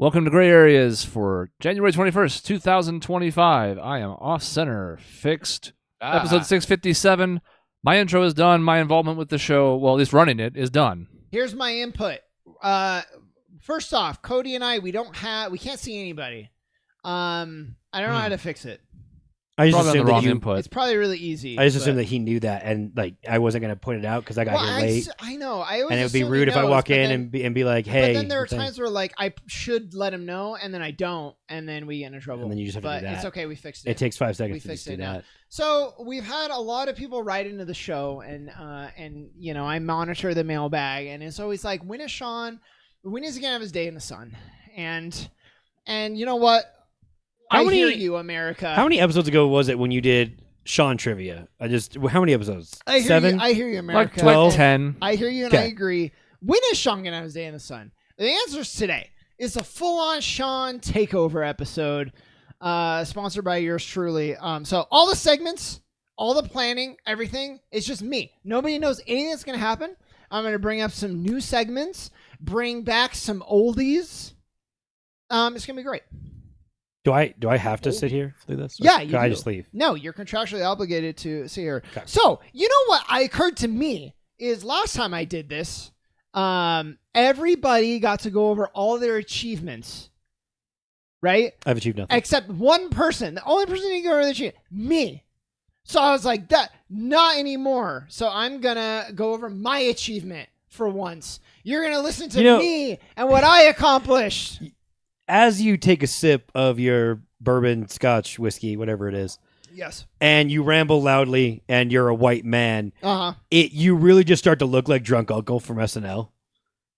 Welcome to Gray Areas for January 21st, 2025. I am off center, fixed. Episode 657. My intro is done. My involvement with the show, well, at least running it, is done. Here's my input. First off, Cody and I, we can't see anybody. I don't know how to fix it. I just Probably on assumed the that wrong you, input. It's probably really easy. I just assumed that he knew that, and like I wasn't gonna point it out because I got here late. I know. I always And it would be assume rude he if I knows, walk but in then, and be like, "Hey." But then there are times where like I should let him know, and then I don't, and then we get into trouble. And then you just have to but do that. it's okay. We fixed it. It takes 5 seconds We to fixed just do it now. that. So we've had a lot of people write into the show, and you know I monitor the mailbag, and it's always like, when is he gonna have his day in the sun? And you know what? I hear you, America. How many episodes ago was it when you did Shaun trivia? How many episodes? I hear 7? You, I hear you, America. Like 12, 10. I hear you, and I agree. When is Shaun gonna have his day in the sun? The answer is today. It's a full-on Shaun Takeover episode, sponsored by yours truly. So all the segments, all the planning, everything, it's just me. Nobody knows anything that's gonna happen. I'm gonna bring up some new segments, bring back some oldies. It's gonna be great. Do I have to sit here through this? Yeah, Can you I do. just leave? No, you're contractually obligated to see her. Okay. So, you know what occurred to me is last time I did this, everybody got to go over all their achievements, right? I've achieved nothing. Except one person. The only person who can go over the achievement, me. So I was like, that not anymore. So I'm gonna go over my achievement for once. You're gonna listen to me and what I accomplished. As you take a sip of your bourbon, scotch, whiskey, whatever it is, Yes. and you ramble loudly, and you're a white man, Uh-huh. you really just start to look like Drunk Uncle from SNL.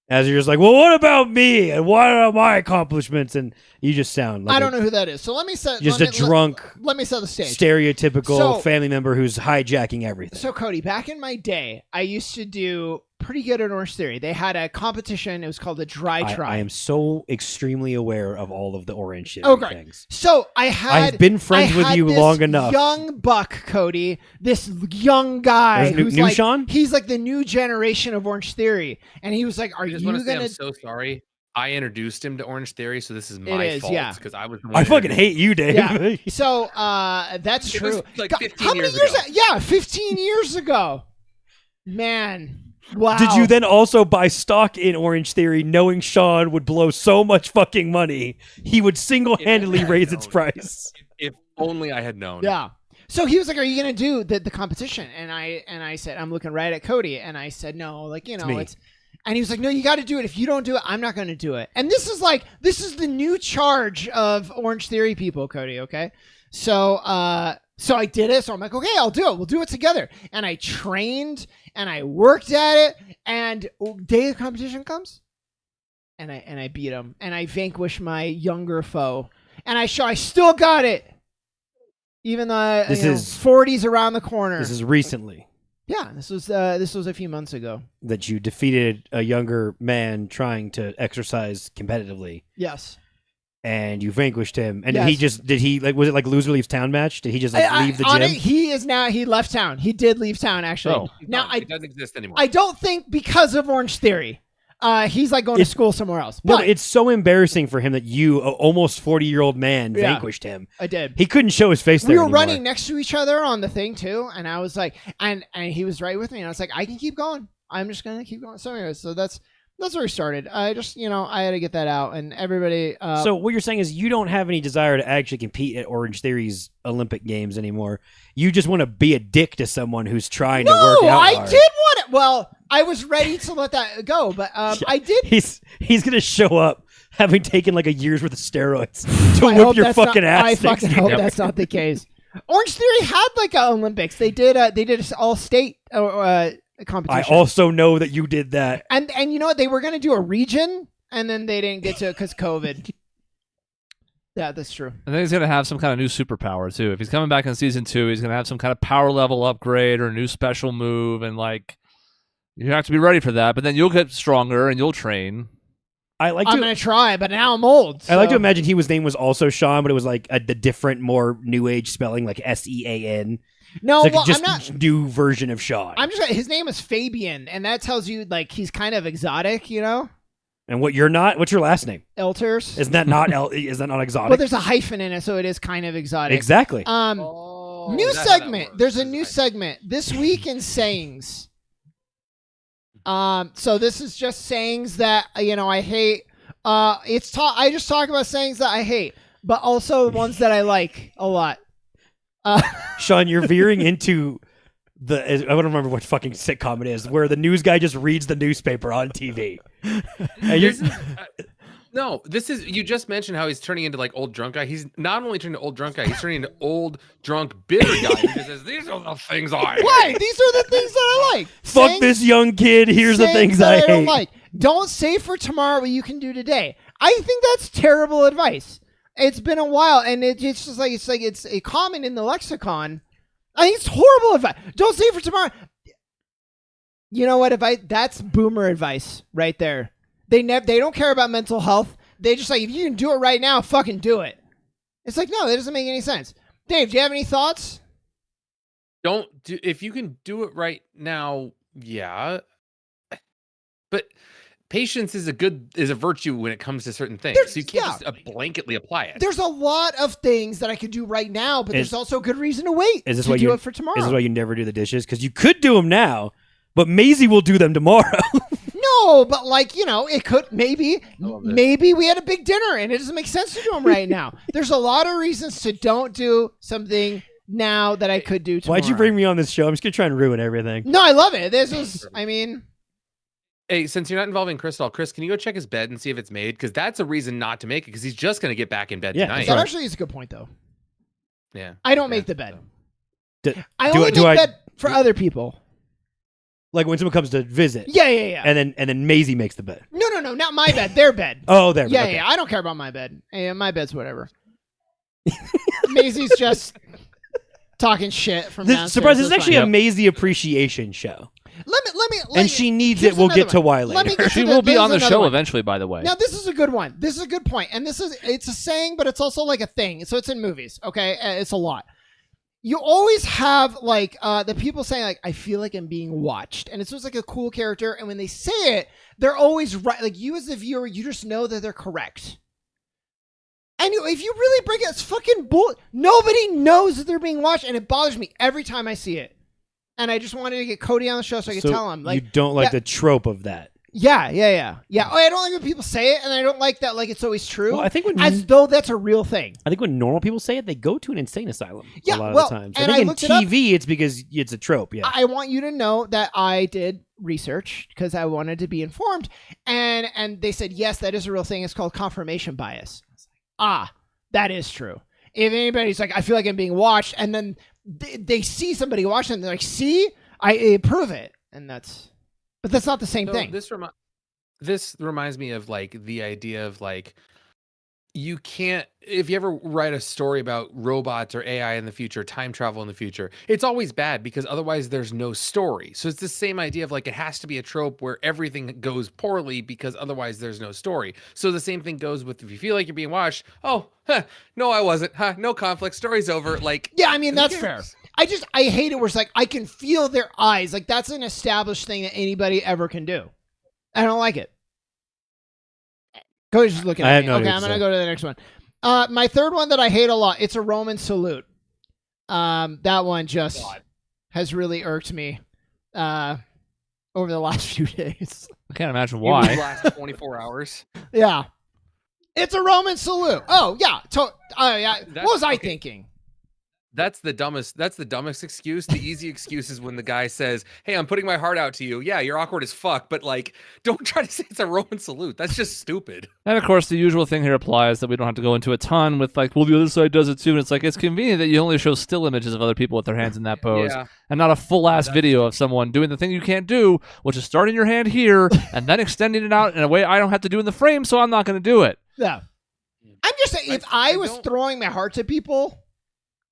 As you're just like, well, what about me? And what are my accomplishments? And you just sound like I don't know who that is. So let me set just a drunk, let me set the stage. stereotypical family member who's hijacking everything. So Cody, back in my day, I used to do pretty good at Orange Theory. They had a competition. It was called the Dry Try. I am so extremely aware of all of the Orange Theory things. So I've been friends with you long enough. Young buck, Cody, this young guy who's new like, Shaun? he's like the new generation of Orange Theory, and he was like, "Are I you just want to say gonna?" I'm so sorry. I introduced him to Orange Theory, so this is It my is, fault. yeah. Because I was. I fucking hate you, Dave. Yeah. So that's It true. was like God, 15 how many years ago. Yeah, 15 years ago. Man. Wow. Did you then also buy stock in Orange Theory, knowing Shaun would blow so much fucking money, he would single-handedly raise its price? If only I had known. Yeah. So he was like, "Are you gonna do the competition?" And I said, "I'm looking right at Cody," and I said, "No, like it's." And he was like, "No, you got to do it. If you don't do it, I'm not going to do it." And this is the new charge of Orange Theory people, Cody. Okay, so I did it. So I'm like, "Okay, I'll do it. We'll do it together." And I trained and I worked at it. And day of competition comes, and I beat him, and I vanquished my younger foe, and I still got it, even though 40's around the corner. This is recently. Yeah, this was a few months ago that you defeated a younger man trying to exercise competitively. Yes. And you vanquished him. And yes. Was it like Loser Leaves Town match? Did he just leave the gym? He left town. He did leave town, actually. Oh, now it doesn't exist anymore. I don't think because of Orange Theory. He's like going to school somewhere else. No, but it's so embarrassing for him that you, a almost 40-year-old man, vanquished him. I did. He couldn't show his face there We were anymore. running next to each other on the thing, too. And I was like, and he was right with me. And I was like, I can keep going. I'm just going to keep going. So anyways, so that's where we started. I just, I had to get that out. And everybody... So what you're saying is you don't have any desire to actually compete at Orange Theory's Olympic Games anymore. You just want to be a dick to someone who's trying to work out I hard. did want it. Well, I was ready to let that go, but I did. He's going to show up having taken like a year's worth of steroids to whip your fucking ass. I fucking hope that's not the case. Orange Theory had like a Olympics. They did an all-state competition. I also know that you did that. And you know what? They were going to do a region, and then they didn't get to it because COVID. Yeah, that's true. I think he's going to have some kind of new superpower, too. If he's coming back in Season 2, he's going to have some kind of power level upgrade or a new special move, and like, you have to be ready for that, but then you'll get stronger and you'll train. I'm going to try, but now I'm old. So. I like to imagine his name was also Shaun, but it was like the different, more new age spelling, like SEAN. No, like well, just I'm not. New version of Shaun. His name is Fabian, and that tells you like he's kind of exotic, And what you're not? What's your last name? Elters. Isn't that not is that not exotic? Well, there's a hyphen in it, so it is kind of exotic. Exactly. New segment. There's a new segment this week in sayings. So this is just sayings that I hate. I just talk about sayings that I hate, but also ones that I like a lot. Shaun, you're veering into I don't remember what fucking sitcom it is, where the news guy just reads the newspaper on TV. This is you just mentioned how he's turning into like old drunk guy. He's not only turning into old drunk guy, he's turning into old drunk bitter guy. He just says, "These are the things I hate." Right, these are the things that I like. Fuck this young kid. Here's the things I hate. Don't like. Don't say for tomorrow what you can do today. I think that's terrible advice. It's been a while, and it's just like it's a common in the lexicon. I think it's horrible advice. Don't say for tomorrow. You know what? That's boomer advice right there. They don't care about mental health. They just like, if you can do it right now, fucking do it. It's like, no, that doesn't make any sense. Dave, do you have any thoughts? If you can do it right now, yeah. But patience is a virtue when it comes to certain things. So you can't just blanketly apply it. There's a lot of things that I could do right now, but there's also a good reason to wait. Is this to why do it for tomorrow? Is this why you never do the dishes? Because you could do them now, but Maisie will do them tomorrow. No, but it could maybe we had a big dinner and it doesn't make sense to do them right now. There's a lot of reasons to don't do something now that I could do tomorrow. Why'd you bring me on this show? I'm just gonna try and ruin everything. No, I love it. Hey, since you're not involving Chris at all, Chris, can you go check his bed and see if it's made? Because that's a reason not to make it, because he's just going to get back in bed tonight. That actually is a good point, though. Yeah. I don't make the bed. So. I only make bed for other people. Like when someone comes to visit. Yeah. And then Maisie makes the bed. No, not my bed. Their bed. Oh, their bed. Yeah, okay. yeah. I don't care about my bed. Yeah, my bed's whatever. Maisie's just talking shit from downstairs. Surprise! This is actually a Maisie appreciation show. And she needs it. We'll get to why later. She will be on the show eventually, by the way. Now, this is a good one. This is a good point. And it's a saying, but it's also like a thing. So it's in movies, okay? It's a lot. You always have like the people saying like, I feel like I'm being watched. And it's just like a cool character. And when they say it, they're always right. Like you as the viewer, you just know that they're correct. And if you really break it, it's fucking bull. Nobody knows that they're being watched. And it bothers me every time I see it. And I just wanted to get Cody on the show so I could tell him. Like, you don't like the trope of that. Yeah. Oh, I don't like when people say it, and I don't like that like it's always true. Well, I think as though that's a real thing. I think when normal people say it, they go to an insane asylum a lot of the times. And I think in TV, it's because it's a trope. Yeah. I want you to know that I did research because I wanted to be informed, and they said yes, that is a real thing. It's called confirmation bias. That is true. If anybody's like, I feel like I'm being watched, and then they see somebody watching, and they're like, see, I prove it, but that's not the same thing. This reminds me of like the idea of like, you can't, if you ever write a story about robots or AI in the future, time travel in the future, it's always bad because otherwise there's no story. So it's the same idea of like, it has to be a trope where everything goes poorly because otherwise there's no story. So the same thing goes with, if you feel like you're being watched, no, I wasn't. No conflict. Story's over. Like, yeah, I mean, that's fair. I hate it where it's like, I can feel their eyes. Like that's an established thing that anybody ever can do. I don't like it. Cody's just looking at me. Okay, I'm going to go to the next one. My third one that I hate a lot, it's a Roman salute. That one just has really irked me over the last few days. I can't imagine why. The last 24 hours. Yeah. It's a Roman salute. Oh, yeah. What was I thinking? That's the dumbest excuse. The easy excuse is when the guy says, hey, I'm putting my heart out to you. Yeah, you're awkward as fuck, but like, don't try to say it's a Roman salute. That's just stupid. And of course, the usual thing here applies that we don't have to go into a ton with like, well, the other side does it too. And it's like, it's convenient that you only show still images of other people with their hands in that pose and not a full ass video of someone doing the thing you can't do, which is starting your hand here and then extending it out in a way I don't have to do in the frame. So I'm not going to do it. Yeah. I'm just saying, if I was throwing my heart to people,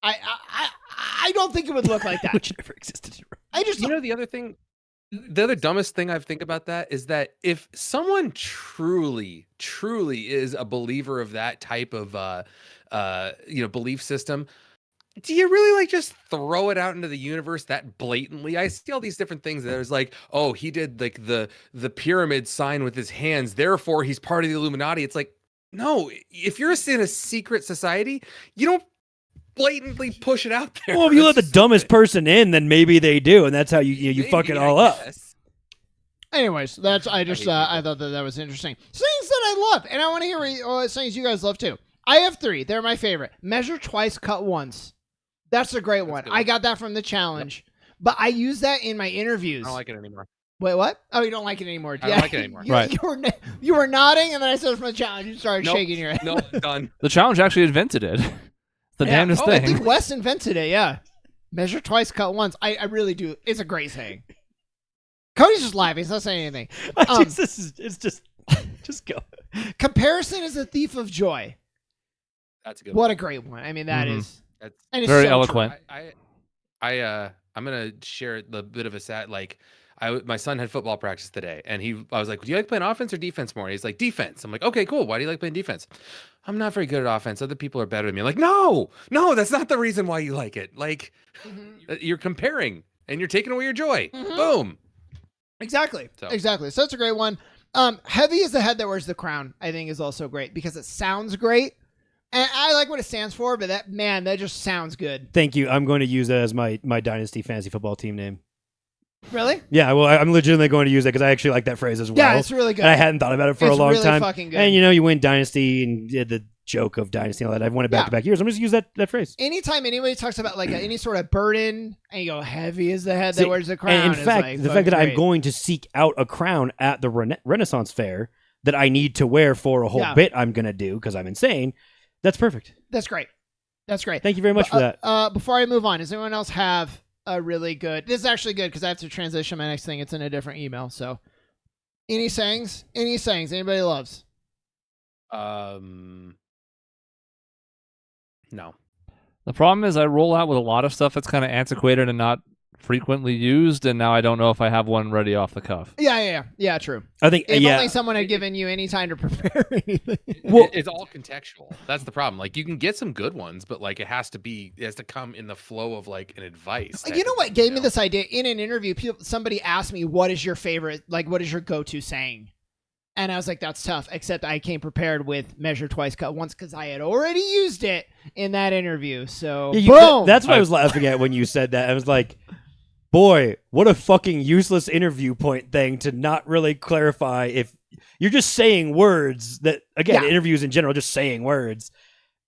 I don't think it would look like that. Which never existed. The other dumbest thing I think about that is that if someone truly is a believer of that type of belief system, do you really like just throw it out into the universe that blatantly? I see all these different things. There's like, oh, he did like the pyramid sign with his hands, therefore he's part of the Illuminati. It's like, no, if you're in a secret society, you don't blatantly push it out there. Well, if you let the dumbest person in, then maybe they do, and that's how you fuck it all up. Anyways, I thought that was interesting. Things that I love, and I want to hear things you guys love too. I have 3. They're my favorite. Measure twice, cut once. That's a great one. I got that from the challenge, but I use that in my interviews. I don't like it anymore. Wait, what? Oh, you don't like it anymore? I don't like it anymore. Right. You were nodding, and then I said from the challenge, you started shaking your head. No, done. The challenge actually invented it. The damnedest I thing. think Wes invented it, yeah. Measure twice, cut once. I really do. It's a great saying. Cody's just laughing. He's not saying anything. It's just go. Comparison is a thief of joy. That's a good What one. a great one. I mean, that Mhm. is. That's And it's Very so eloquent. I'm gonna share the bit of a sad my son had football practice today, and I was like, do you like playing offense or defense more? And he's like, defense. I'm like, okay, cool. Why do you like playing defense? I'm not very good at offense. Other people are better than me. I'm like, no, that's not the reason why you like it. Like, you're comparing and you're taking away your joy. Mhm. Boom. Exactly. So. Exactly. So that's a great one. Heavy is the head that wears the crown, I think is also great because it sounds great. And I like what it stands for, but that just sounds good. Thank you. I'm going to use that as my Dynasty fantasy football team name. Really? Yeah, well, I'm legitimately going to use it because I actually like that phrase as well. Yeah, it's really good. And I hadn't thought about it for a It's long really time. fucking good. And you win Dynasty and the joke of Dynasty and all that. I've won it back-to-back years. I'm just use that phrase. Anytime anybody talks about like any sort of burden, and you go, heavy is the head See, that wears the crown. And in is fact, like the fact that I'm great. going to seek out a crown at the Renaissance Fair that I need to wear for a whole bit I'm going to do because I'm insane, that's perfect. That's great. That's great. Thank you very much for that. Before I move on, does anyone else have a really good... This is actually good because I have to transition my next thing. It's in a different email. So, any sayings? Any sayings anybody loves? No. The problem is I roll out with a lot of stuff that's kind of antiquated and not frequently used, and now I don't know if I have one ready off the cuff. Yeah, true. I think, If only someone had given you any time to prepare anything. Well, it's all contextual. That's the problem. Like, you can get some good ones, but like it has to come in the flow of like an advice. You know what gave me this idea? In an interview, somebody asked me, what is your favorite, like what is your go-to saying? And I was like, that's tough, except I came prepared with measure twice, cut once, because I had already used it in that interview. So, boom! That's what I was laughing at when you said that. I was like, boy, what a fucking useless interview point thing to not really clarify if you're just saying words that, again, interviews in general, just saying words.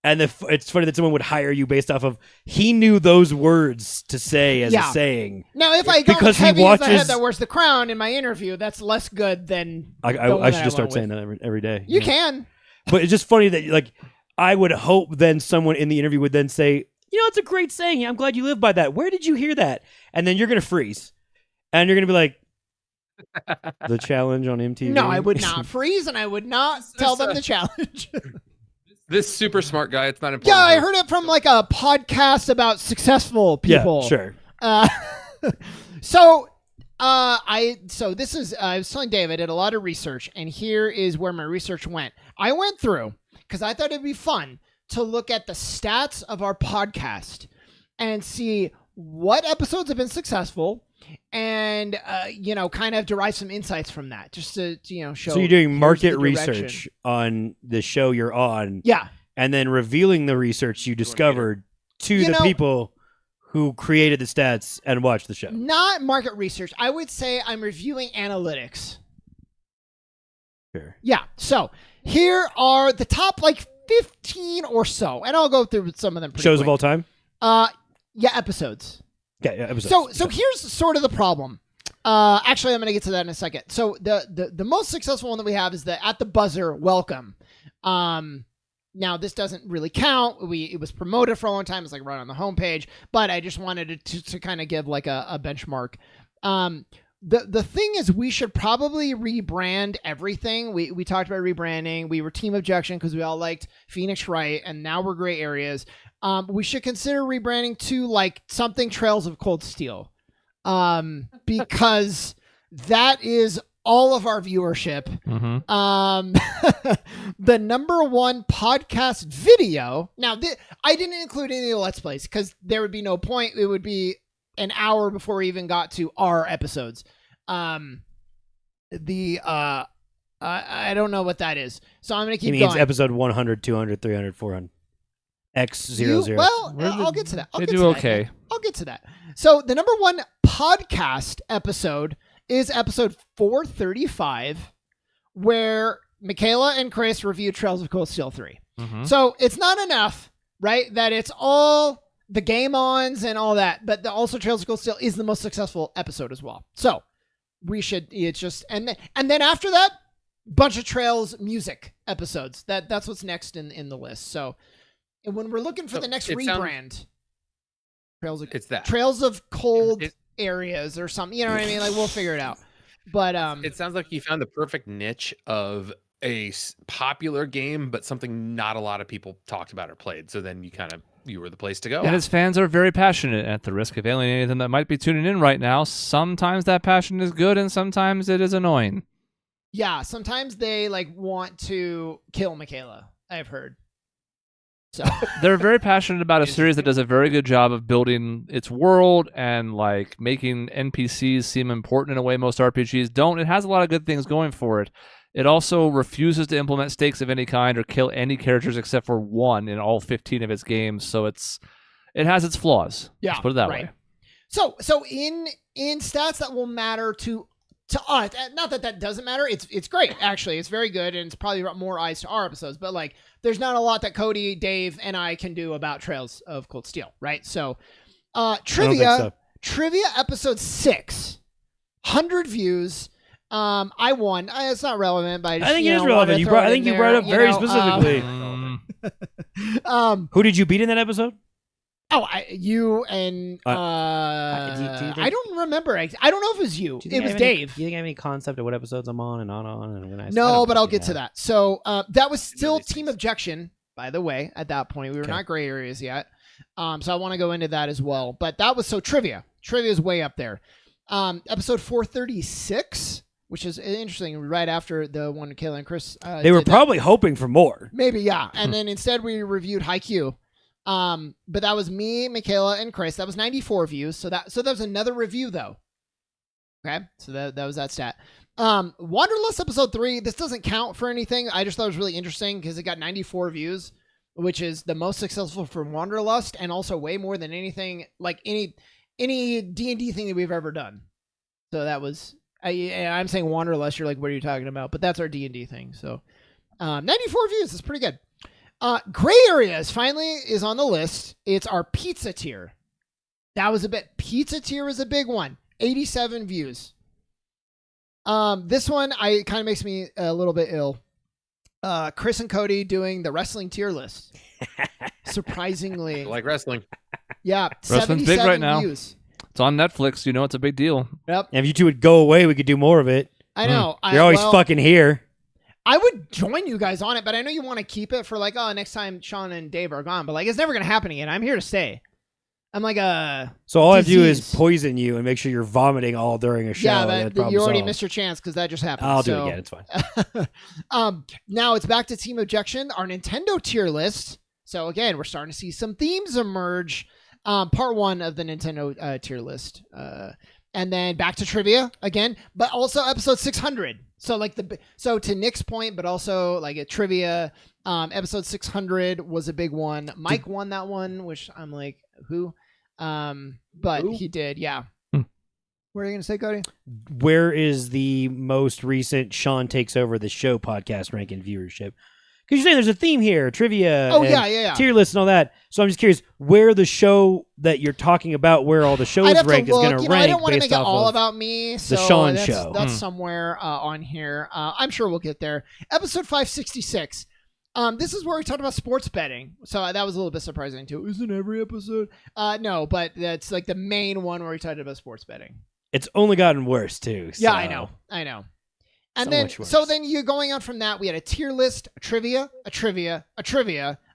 And it's funny that someone would hire you based off of he knew those words to say as a saying. Now, if I go because heavy he watches, as the head that wears the crown in my interview, that's less good than I should just start saying that every day. You can. But it's just funny that like I would hope then someone in the interview would then say, it's a great saying. I'm glad you live by that. Where did you hear that? And then you're going to freeze. And you're going to be like, the challenge on MTV? No, I would not freeze, and I would not tell them the challenge. This super smart guy, it's not important. Yeah, I heard it from like a podcast about successful people. Yeah, sure. So I was telling Dave, I did a lot of research, and here is where my research went. I went through, because I thought it'd be fun to look at the stats of our podcast and see what episodes have been successful and, kind of derive some insights from that, just to, show. So you're doing market the direction. research on the show you're on. Yeah. And then revealing the research you discovered to the people who created the stats and watched the show. Not market research. I would say I'm reviewing analytics. Sure. Yeah. So here are the top 15 or so, and I'll go through some of them. Shows quick. of all time? Episodes. Okay, yeah, episodes. So here's sort of the problem. Actually, I'm going to get to that in a second. So the most successful one that we have is the At the Buzzer Welcome. Now this doesn't really count. It was promoted for a long time. It's like right on the homepage, but I just wanted to kind of give like a benchmark. The thing is, we should probably rebrand everything. We talked about rebranding. We were Team Objection because we all liked Phoenix Wright, and now we're Gray Areas. We should consider rebranding to like something Trails of Cold Steel, because that is all of our viewership. The number one podcast video. Now, I didn't include any of the Let's Plays because there would be no point. It would be an hour before we even got to our episodes. I don't know what that is, so I'm going to keep going. It means episode 100, 200, 300, 400. X00. Well, I'll get to that. They do okay. I'll get to that. So the number one podcast episode is episode 435, where Michaela and Chris review Trails of Cold Steel 3. So it's not enough, right, that it's all the game-ons and all that, but also Trails of Cold Steel is the most successful episode as well. So we should, it's just, and then after that, bunch of Trails music episodes. That's what's next in the list. So when we're looking for the next rebrand, Trails of Cold Areas or something, you know what I mean? Like, we'll figure it out. But it sounds like you found the perfect niche of a popular game, but something not a lot of people talked about or played. So then you were the place to go. And its fans are very passionate. At the risk of alienating them that might be tuning in right now, sometimes that passion is good and sometimes it is annoying. Yeah, sometimes they want to kill Michaela, I've heard. So they're very passionate about a series that does a very good job of building its world and making NPCs seem important in a way most RPGs don't. It has a lot of good things going for it. It also refuses to implement stakes of any kind or kill any characters except for one in all 15 of its games. So it has its flaws. Yeah, let's put it that way. So in stats that will matter to us, not that doesn't matter. It's great, actually. It's very good, and it's probably brought more eyes to our episodes. But there's not a lot that Cody, Dave, and I can do about Trails of Cold Steel, right? So, trivia episode 6, 100 views. I won. It's not relevant, but I think it is relevant. I think you brought it up very specifically. Who did you beat in that episode? Oh, you and I don't remember. I don't know if it was you. It was Dave. Do you think I have any concept of what episodes I'm on and on and when I? No, but I'll get to that. So that was still Team Objection, by the way. At that point, we were not gray areas yet. So I want to go into that as well. But that was trivia. Trivia is way up there. Episode 436, which is interesting. Right after the one Kayla and Chris. They were probably hoping for more. Maybe, yeah. And then instead we reviewed Haikyuu. But that was me, Michaela, and Chris. That was 94 views. So that was another review though. Okay. So that was that stat. Wanderlust episode 3. This doesn't count for anything. I just thought it was really interesting because it got 94 views, which is the most successful for Wanderlust and also way more than anything, any D&D thing that we've ever done. So that was, I'm saying Wanderlust. You're like, what are you talking about? But that's our D&D thing. So, 94 views. That's pretty good. Gray Areas finally is on the list. It's our pizza tier. Pizza tier is a big one. 87 views. This one kind of makes me a little bit ill. Chris and Cody doing the wrestling tier list. Surprisingly. I like wrestling. Yeah. Wrestling's big right now. Views. It's on Netflix. It's a big deal. Yep. And if you two would go away, we could do more of it. I know. You're always fucking here. I would join you guys on it, but I know you want to keep it for next time Shaun and Dave are gone. But it's never going to happen again. I'm here to stay. I'm like a So all I do is poison you and make sure you're vomiting all during a show. Yeah, but you already missed your chance because that just happened. I'll do it again. It's fine. Now it's back to Team Objection, our Nintendo tier list. So again, we're starting to see some themes emerge. Part 1 of the Nintendo tier list. And then back to trivia again, but also episode 600. So to Nick's point, but also a trivia, episode 600 was a big one. Mike won that one, which I'm like, who? But he did. Yeah. What are you going to say, Cody? Where is the most recent Shaun Takes Over the Show podcast rank in viewership? Because you're saying there's a theme here, trivia, tier list and all that. So I'm just curious where the show that you're talking about, where all the shows ranked is going to rank. I don't want to make it all about me. So the Shaun show. That's somewhere on here. I'm sure we'll get there. Episode 566. This is where we talked about sports betting. So that was a little bit surprising too. Isn't every episode? No, but that's the main one where we talked about sports betting. It's only gotten worse too. So. Yeah, I know. And then you're going on from that. We had a tier list, a trivia,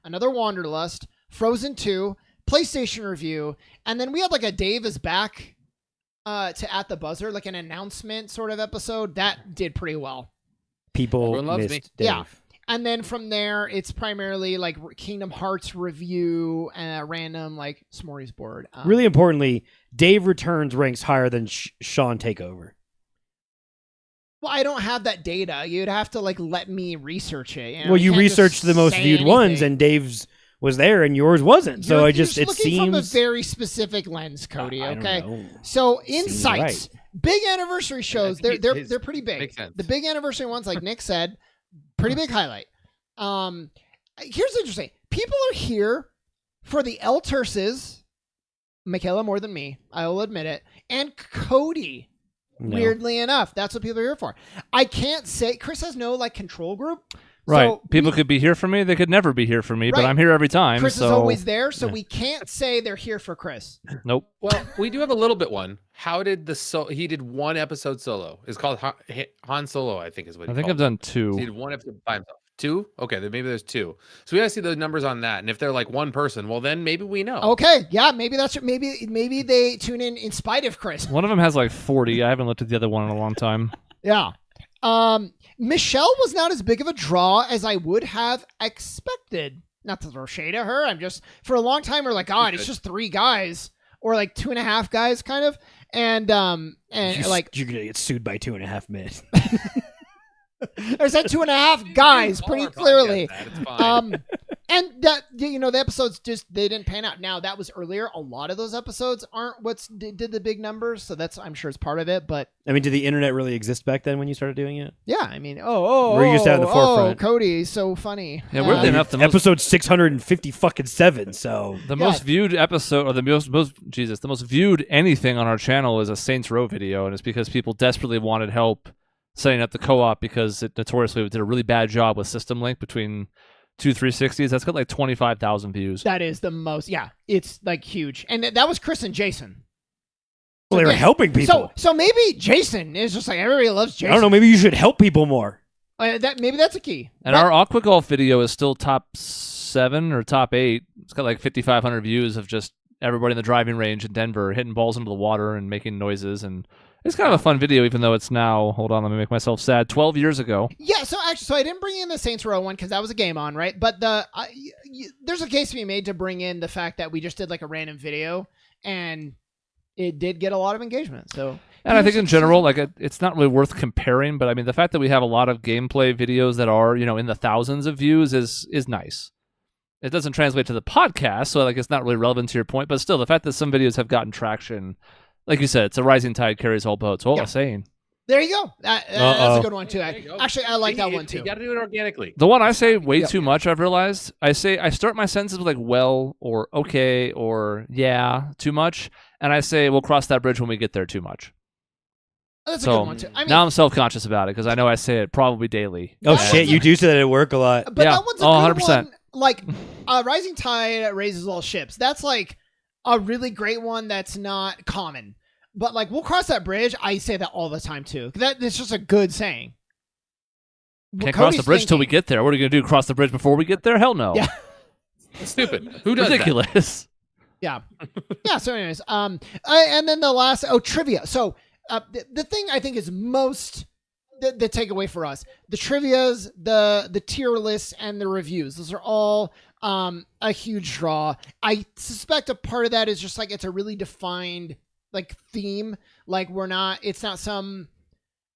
another Wanderlust, Frozen 2, PlayStation review, and then we had a Dave is back to At the Buzzer, like an announcement sort of episode. That did pretty well. People Everyone loves missed me. Dave. Yeah. And then from there, it's primarily like Kingdom Hearts review and random like smorgasbord. Really importantly, Dave Returns ranks higher than Shaun Takeover. Well, I don't have that data. You'd have to like let me research it. You know? Well, you can't just researched the most say viewed ones, anything. and Dave's was there, and yours wasn't. So You're it just looking from a seems very specific lens, Cody. I don't Okay. know. So Seems insights, big anniversary shows. think They're pretty big. makes sense. The big anniversary ones, like Nick said, pretty big highlight. Here's interesting. People are here for the El Terces, Michaela more than me, I will admit it, and Cody. No. Weirdly enough, that's what people are here for. I can't say Chris has no like control group. Right. So People could be here for me. They could never be here for me, but Right. I'm here every time. Chris so is always there, so Yeah. we can't say they're here for Chris. nope. Well, we do have a little bit one. How did he did one episode solo? It's called Han Solo, I think is what I he think called I've done it. So he 2. did one episode by himself. 2? Okay, then maybe there's 2. So we gotta see the numbers on that. And if they're like one person, well then maybe we know. Okay, yeah, maybe that's maybe they tune in spite of Chris. One of them has like 40. I haven't looked at the other one in a long time. Yeah. Michelle was not as big of a draw as I would have expected. Not to throw shade at her. I'm just for a long time we're like, God, it's just 3 guys or like 2.5 guys, kind of. And like you're gonna get sued by 2.5 minutes. I said 2.5 guys, pretty Our podcast, clearly. that, it's fine. And that the episodes just they didn't pan out. Now that was earlier. A lot of those episodes aren't did the big numbers, so that's I'm sure it's part of it. But I mean, did the internet really exist back then when you started doing it? yeah, I mean, We're used to have the forefront. Cody, so funny. Yeah, weirdly enough, the most, Episode 657. So the Yeah. most viewed episode, or the most the most viewed anything on our channel is a Saints Row video, and it's because people desperately wanted help setting up the co-op because it notoriously did a really bad job with system link between 2 360s. That's got like 25,000 views. That is the most. Yeah, it's like huge, and that was Chris and Jason. well, they were yeah. helping people. So maybe Jason is just like everybody loves Jason. I don't know. Maybe you should help people more. Maybe that's a key. And our Aqua Golf video is still top 7 or top 8. It's got like 5,500 views of just everybody in the driving range in Denver hitting balls into the water and making noises. And it's kind of a fun video, even though it's now, hold on, let me make myself sad, 12 years ago. Yeah, so I didn't bring in the Saints Row one because that was a game on, right? But there's a case to be made to bring in the fact that we just did like a random video and it did get a lot of engagement. So, And I think in general, like it's not really worth comparing, but I mean, the fact that we have a lot of gameplay videos that are, in the thousands of views is nice. It doesn't translate to the podcast, so like it's not really relevant to your point, but still, the fact that some videos have gotten traction, like you said, it's a rising tide carries all boats. What was I saying? there you go. That's a good one too. There you go. Actually, I like that one too. You got to do it organically. The one I say way too much, I've realized. I start my sentences with like well or okay or yeah, too much, and I say we'll cross that bridge when we get there too much. That's a So good one too. I mean, now I'm self-conscious about it because I know I say it probably daily. Oh That shit, one's you a- do say that at work a lot. but yeah. that one's a Oh, good 100%. one. Like, rising tide raises all ships. That's like a really great one. That's not common. But like, we'll cross that bridge. I say that all the time too. That's just a good saying. Can't cross the bridge till we get there. What are you gonna do? Cross the bridge before we get there? Hell no. Yeah. It's stupid. Who does Ridiculous. Yeah. So anyways, and then the last, trivia. So the thing I think is most the takeaway for us, the trivias, the tier lists, and the reviews. Those are all a huge draw. I suspect a part of that is just like it's a really defined like theme. Like it's not some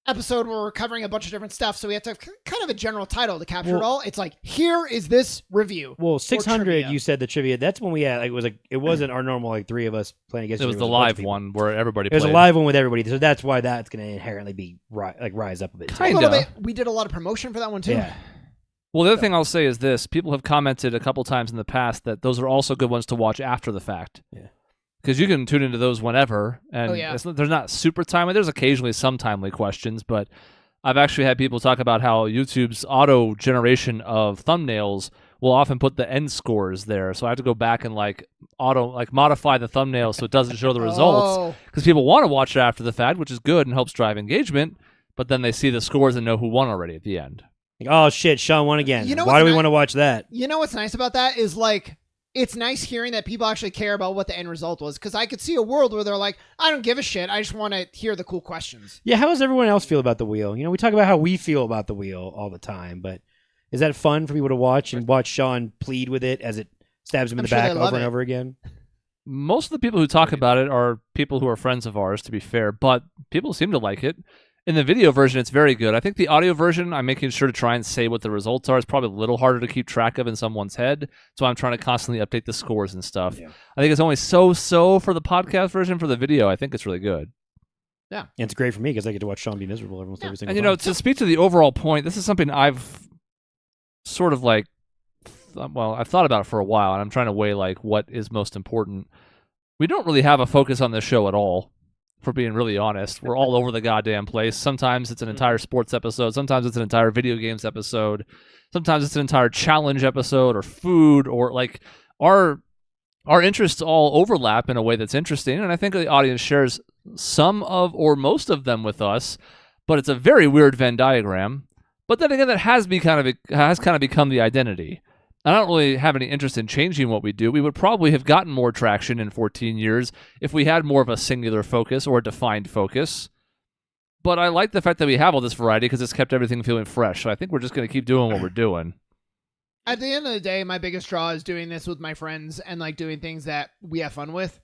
episode where we're covering a bunch of different stuff, so we have to have kind of a general title to capture it all. It's like, here is this review. Well, or 600, trivia. you said the trivia. That's when we had, like, it wasn't our normal, like, 3 of us playing against It was each the other. It a bunch live of people. one where everybody It was played. a live one with everybody, so that's why that's going to inherently be, rise up a bit. too. A Kinda. little bit. We did a lot of promotion for that one too. Yeah. Well, the other thing I'll say is this. People have commented a couple times in the past that those are also good ones to watch after the fact. Yeah. Because you can tune into those whenever. And they're not super timely. There's occasionally some timely questions, but I've actually had people talk about how YouTube's auto generation of thumbnails will often put the end scores there. So I have to go back and modify the thumbnail so it doesn't show the results. Because people want to watch it after the fact, which is good and helps drive engagement. But then they see the scores and know who won already at the end. Like, oh, shit, Shaun won again. You know Why what's do we nice- want to watch that? You know what's nice about that is like it's nice hearing that people actually care about what the end result was, because I could see a world where they're like, I don't give a shit. I just want to hear the cool questions. Yeah, how does everyone else feel about the wheel? We talk about how we feel about the wheel all the time, but is that fun for people to watch and watch Shaun plead with it as it stabs him in the back over and over again? Most of the people who talk about it are people who are friends of ours, to be fair, but people seem to like it. In the video version, it's very good. I think the audio version, I'm making sure to try and say what the results are. It's probably a little harder to keep track of in someone's head, so I'm trying to constantly update the scores and stuff. Yeah. I think it's only so for the podcast version. For the video, I think it's really good. Yeah. And it's great for me because I get to watch Shaun be miserable almost every single time. And, to speak to the overall point, this is something I've sort of I've thought about it for a while, and I'm trying to weigh what is most important. We don't really have a focus on this show at all. For being really honest, we're all over the goddamn place. Sometimes it's an entire sports episode. Sometimes it's an entire video games episode. Sometimes it's an entire challenge episode or food or our interests all overlap in a way that's interesting. And I think the audience shares some of or most of them with us, but it's a very weird Venn diagram. But then again, that has kind of become the identity. I don't really have any interest in changing what we do. We would probably have gotten more traction in 14 years if we had more of a singular focus or a defined focus. But I like the fact that we have all this variety because it's kept everything feeling fresh. So I think we're just going to keep doing what we're doing. At the end of the day, my biggest draw is doing this with my friends and doing things that we have fun with.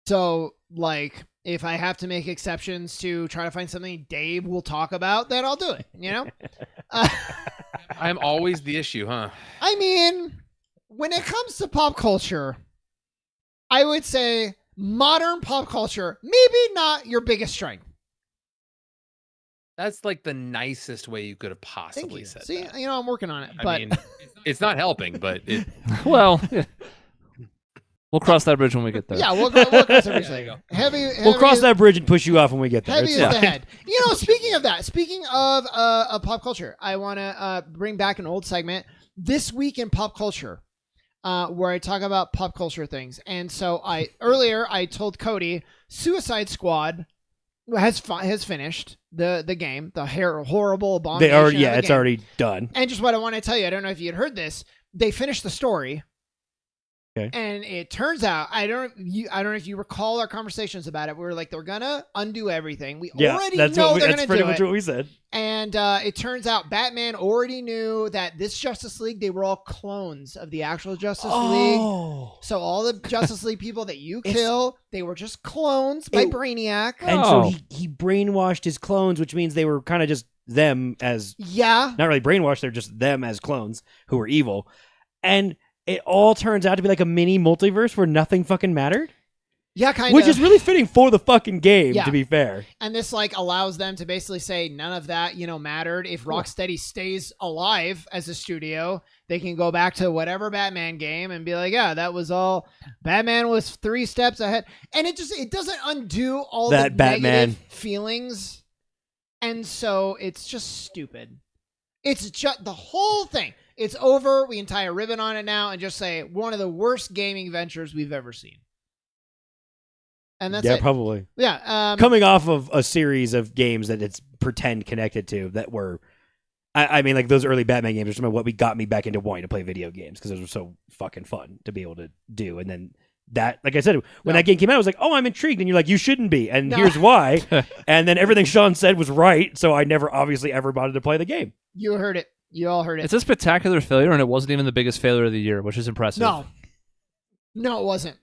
So if I have to make exceptions to try to find something Dave will talk about, then I'll do it, I'm always the issue, huh? I mean, when it comes to pop culture, I would say modern pop culture, maybe not your biggest strength. That's the nicest way you could have possibly said See, that. I'm working on it. I mean, it's not helping, but it... Well... We'll cross that bridge when we get there. Yeah, we'll cross that bridge later. We'll cross that bridge and push you off when we get there. Heavy is the head. Speaking of that, speaking of pop culture, I want to bring back an old segment, This Week in Pop Culture, where I talk about pop culture things. And so earlier I told Cody, Suicide Squad has finished the game, the horrible abomination. It's already done. And just what I want to tell you, I don't know if you had heard this, they finished the story. Okay. And it turns out, I don't know if you recall our conversations about it. We were like, they're gonna undo everything. We already know they're gonna do it. That's pretty much what we said. And it turns out Batman already knew that this Justice League, they were all clones of the actual Justice League. So all the Justice League people that you kill, they were just clones by Brainiac. And so he brainwashed his clones, which means they were kind of just them as not really brainwashed. They're just them as clones who were evil, and it all turns out to be a mini multiverse where nothing fucking mattered. Yeah, kind of. Which is really fitting for the fucking game, to be fair. And this allows them to basically say none of that, mattered. If Rocksteady stays alive as a studio, they can go back to whatever Batman game and be like, yeah, that was all. Batman was 3 steps ahead. And it doesn't undo all the negative feelings. And so it's just stupid. It's just the whole thing. It's over. We can tie a ribbon on it now and just say one of the worst gaming ventures we've ever seen. And that's it. Yeah, probably. Yeah. Coming off of a series of games that it's pretend connected to that were, I mean, those early Batman games are some of what got me back into wanting to play video games because those were so fucking fun to be able to do. And then that, like I said, when that game came out, I was like, oh, I'm intrigued. And you're like, you shouldn't be. And here's why. And then everything Shaun said was right. So I never obviously ever wanted to play the game. You heard it. You all heard it. It's a spectacular failure, and it wasn't even the biggest failure of the year, which is impressive. No, it wasn't.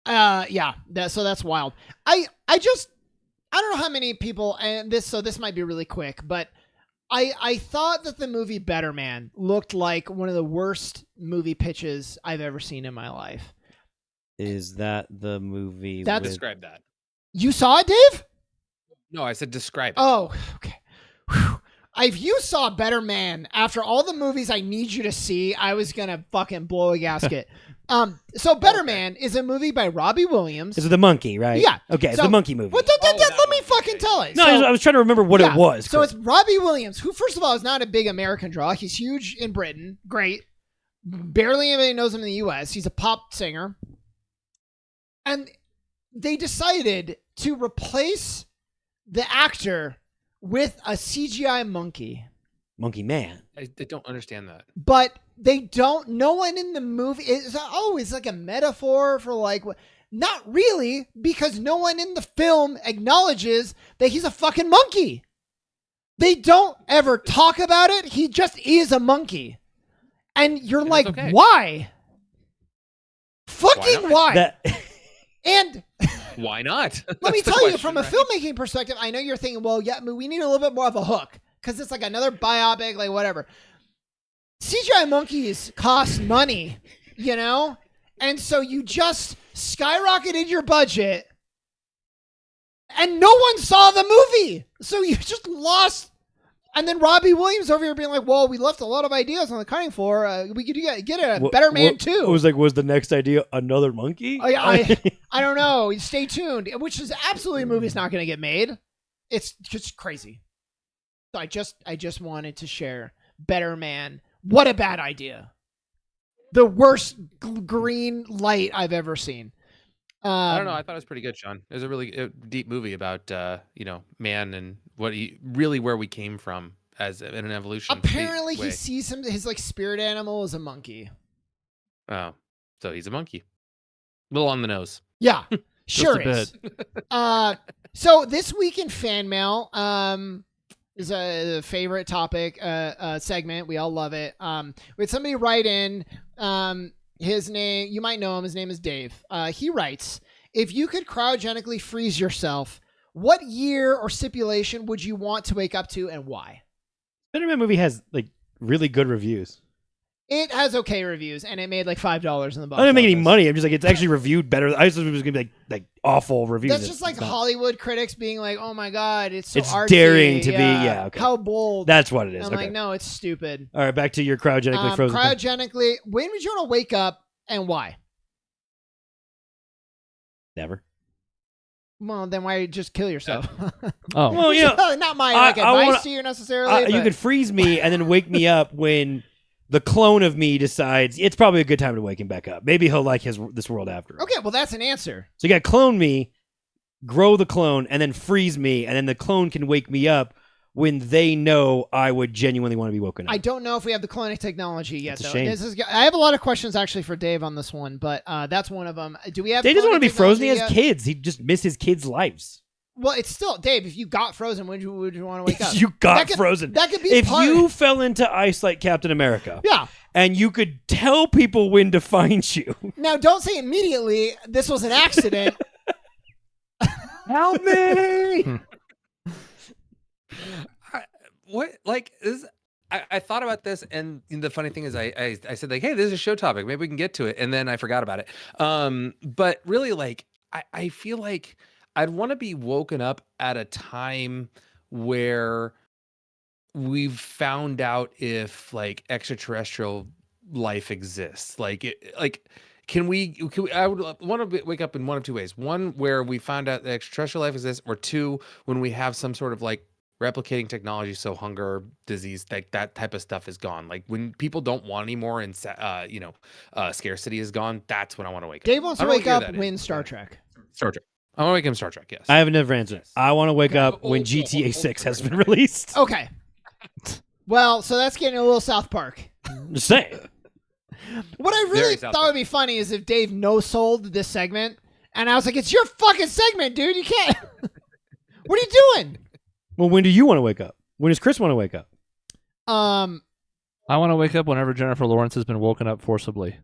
So that's wild. I don't know how many people, and this might be really quick, but I thought that the movie Better Man looked like one of the worst movie pitches I've ever seen in my life. Is that the movie? Describe that. You saw it, Dave? No, I said describe it. Oh, okay. Whew. If you saw Better Man, after all the movies I need you to see, I was going to fucking blow a gasket. So Better Man is a movie by Robbie Williams. Is it the monkey, right? Yeah. Okay, it's the monkey movie. Let me fucking tell it. No, I was trying to remember what it was. So it's Robbie Williams, who, first of all, is not a big American draw. He's huge in Britain. Great. Barely anybody knows him in the U.S. He's a pop singer. And they decided to replace the actor with a CGI monkey. Monkey Man. I don't understand that. But no one in the movie is always like a metaphor for like, not really, because no one in the film acknowledges that he's a fucking monkey. They don't ever talk about it. He just is a monkey. And you're like, okay. why? Fucking why? And why not? let me tell you, from a filmmaking perspective, I know you're thinking, well, yeah, we need a little bit more of a hook because it's like another biopic, like whatever. CGI monkeys cost money, you know? And so you just skyrocketed your budget and no one saw the movie. So you just lost. And then Robbie Williams over here being like, well, we left a lot of ideas on the cutting floor. We could get a better man too. Was the next idea another monkey? I don't know. Stay tuned. Which is absolutely a movie's not going to get made. It's just crazy. So I just wanted to share Better Man. What a bad idea. The worst green light I've ever seen. I don't know. I thought it was pretty good, Sean. It was a really deep movie about, man and where we came from as in an evolution. Apparently he sees his like spirit animal as a monkey. Oh, so he's a monkey. A little on the nose. Yeah, sure Just is. So this week in fan mail, is a favorite topic segment. We all love it. We had somebody write in. His name, you might know him. His name is Dave. He writes, if you could cryogenically freeze yourself, what year or stipulation would you want to wake up to and why? Spider-Man movie has like really good reviews. It has okay reviews, and it made like $5 in the box. I didn't make any office. money. I'm just like, it's actually reviewed better. I just thought it was going to be like awful reviews. That's just like Hollywood critics being like, oh my God, it's so it's artsy. daring to be, okay. How bold. That's what it is. I'm like, no, it's stupid. All right, back to your cryogenically frozen. Cryogenically, when would you want to wake up and why? Never. Well, then why just kill yourself? Oh. Well, not my advice to you necessarily. You could freeze me and then wake me up when the clone of me decides it's probably a good time to wake him back up. Maybe he'll like this world after. Okay, well, that's an answer. So you got to clone me, grow the clone, and then freeze me, and then the clone can wake me up when they know I would genuinely want to be woken up. I don't know if we have the cloning technology yet, That's though. a shame. I have a lot of questions actually for Dave on this one, but that's one of them. Do we have? Dave doesn't want to be frozen. He has yet? kids. He just miss his kids' lives. Well, it's still Dave. If you got frozen, would you want to wake up? You got frozen. That could be. If you fell into ice like Captain America, yeah, and you could tell people when to find you. Now, don't say immediately this was an accident. Help me! I thought about this, and the funny thing is, I said like, hey, this is a show topic. Maybe we can get to it, and then I forgot about it. But really, like, I feel like I'd want to be woken up at a time where we've found out if like extraterrestrial life exists. Can we I would want to wake up in one of two ways. One, where we found out that extraterrestrial life exists, or two, when we have some sort of like replicating technology, so hunger, disease, that type of stuff is gone. Like when people don't want anymore and scarcity is gone, that's when I want to wake up. Dave wants to wake up when Star Trek. Star Trek. I want to wake up in Star Trek, yes. I have another answer. I want to wake up when GTA 6 has been released. Okay. Well, so that's getting a little South Park. Just saying. What I really thought would be funny is if Dave no-sold this segment, and I was like, it's your fucking segment, dude. You can't. What are you doing? Well, when do you want to wake up? When does Chris want to wake up? I want to wake up whenever Jennifer Lawrence has been woken up forcibly.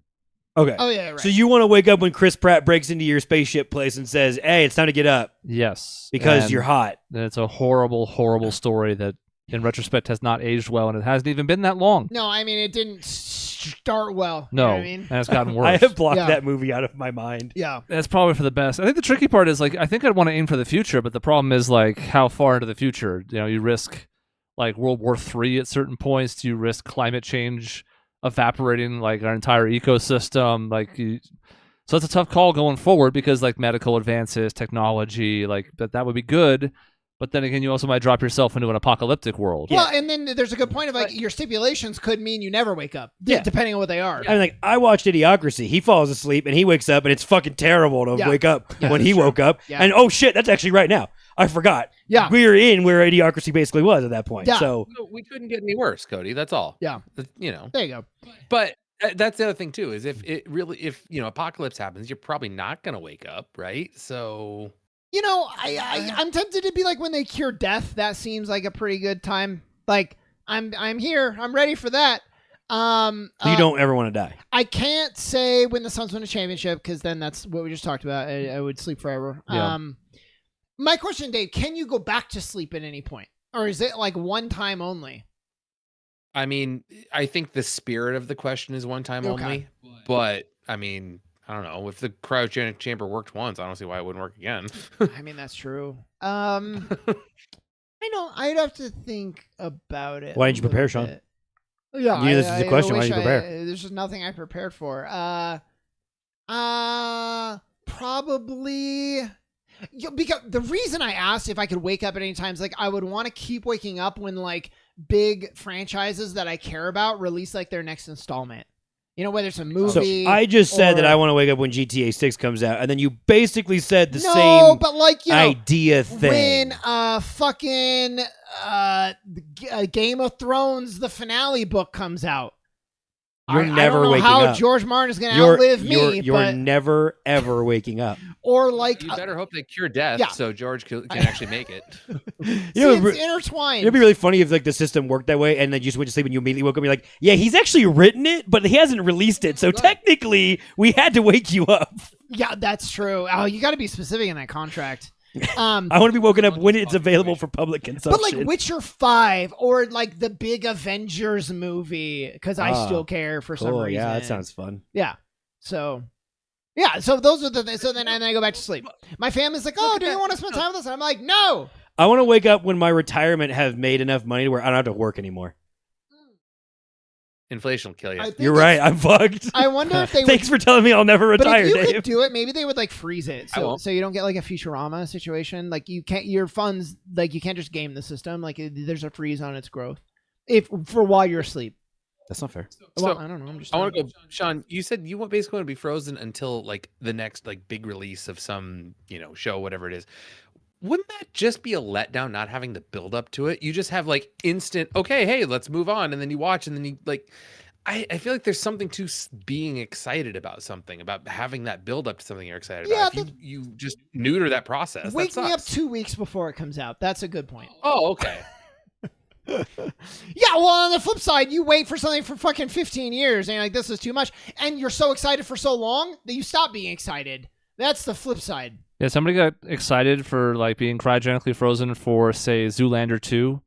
Okay. Oh, yeah, right. So you want to wake up when Chris Pratt breaks into your spaceship place and says, hey, it's time to get up. Yes. Because and you're hot. It's a horrible, horrible story that, in retrospect, has not aged well, and it hasn't even been that long. No, I mean, it didn't start well. No, You know what I mean? and it's gotten worse. I have blocked Yeah. that movie out of my mind. Yeah. That's probably for the best. I think the tricky part is, like, I think I'd want to aim for the future, but the problem is, like, how far into the future? You know, you risk, like, World War III at certain points. Do you risk climate change evaporating, like, our entire ecosystem? So it's a tough call going forward because, like, medical advances, technology, like, that would be good. But then again, you also might drop yourself into an apocalyptic world. Well, and then there's a good point of, like, your stipulations could mean you never wake up, depending on what they are. I mean, like, I watched Idiocracy. He falls asleep and he wakes up and it's fucking terrible to wake up when he woke up. Yeah. And oh shit, that's actually right now. I forgot. Yeah. We were in where Idiocracy basically was at that point. Yeah. So No, we couldn't get any worse, Cody. That's all. Yeah. There you go. But that's the other thing too, is if apocalypse happens, you're probably not gonna wake up, right? So I'm tempted to be like when they cure death. That seems like a pretty good time. Like I'm here. I'm ready for that. you don't ever want to die. I can't say when the Suns win a championship because then that's what we just talked about. I would sleep forever. Yeah. My question, Dave, can you go back to sleep at any point? Or is it like one time only? I mean, I think the spirit of the question is one time only. But I mean, I don't know. If the cryogenic chamber worked once, I don't see why it wouldn't work again. I mean, that's true. I know. I'd have to think about it. Why didn't you prepare, Shaun? Yeah, this is the question. Why did you prepare? There's just nothing I prepared for. Probably. Because the reason I asked if I could wake up at any time is like I would want to keep waking up when like big franchises that I care about release like their next installment. You know, whether it's a movie. So I just said that I want to wake up when GTA 6 comes out, and then you basically said the no, same but like, idea thing. When fucking Game of Thrones, the finale book comes out. You're never I don't know waking how up. George Martin is going to outlive me. You're never, ever waking up. Or like... You better hope they cure death so George can actually make it. It's intertwined. It'd be really funny if like the system worked that way and then you just went to sleep and you immediately woke up and you're like, yeah, he's actually written it, but he hasn't released it. So technically, we had to wake you up. Yeah, that's true. Oh, you got to be specific in that contract. I want to be woken up when it's available for public consumption. But like Witcher 5 or like the big Avengers movie, because I still care for some reason. Yeah, that sounds fun. Yeah. So those are the so then and then I go back to sleep. My family's like, oh, do you want to spend time with us? And I'm like, no. I want to wake up when my retirement have made enough money to where I don't have to work anymore. Inflation will kill you. You're right. I'm fucked. I wonder if they Thanks for telling me I'll never retire, but if you Dave. could do it, maybe they would like freeze it so you don't get like a Futurama situation. Like you can't your funds like you can't just game the system. Like there's a freeze on its growth for while you're asleep. That's not fair. Well, I don't know. I want to go, Shaun. You said you basically want to be frozen until like the next like big release of some show, whatever it is. Wouldn't that just be a letdown not having the build up to it? You just have like instant, okay, hey, let's move on. And then you watch and then you like, I feel like there's something to being excited about something, about having that build up to something you're excited about. If you just neuter that process, wake that me up sucks. 2 weeks before it comes out. That's a good point. Oh, okay. Yeah, well, on the flip side, you wait for something for fucking 15 years and you're like, this is too much. And you're so excited for so long that you stop being excited. That's the flip side. Yeah, somebody got excited for like being cryogenically frozen for, say, Zoolander 2,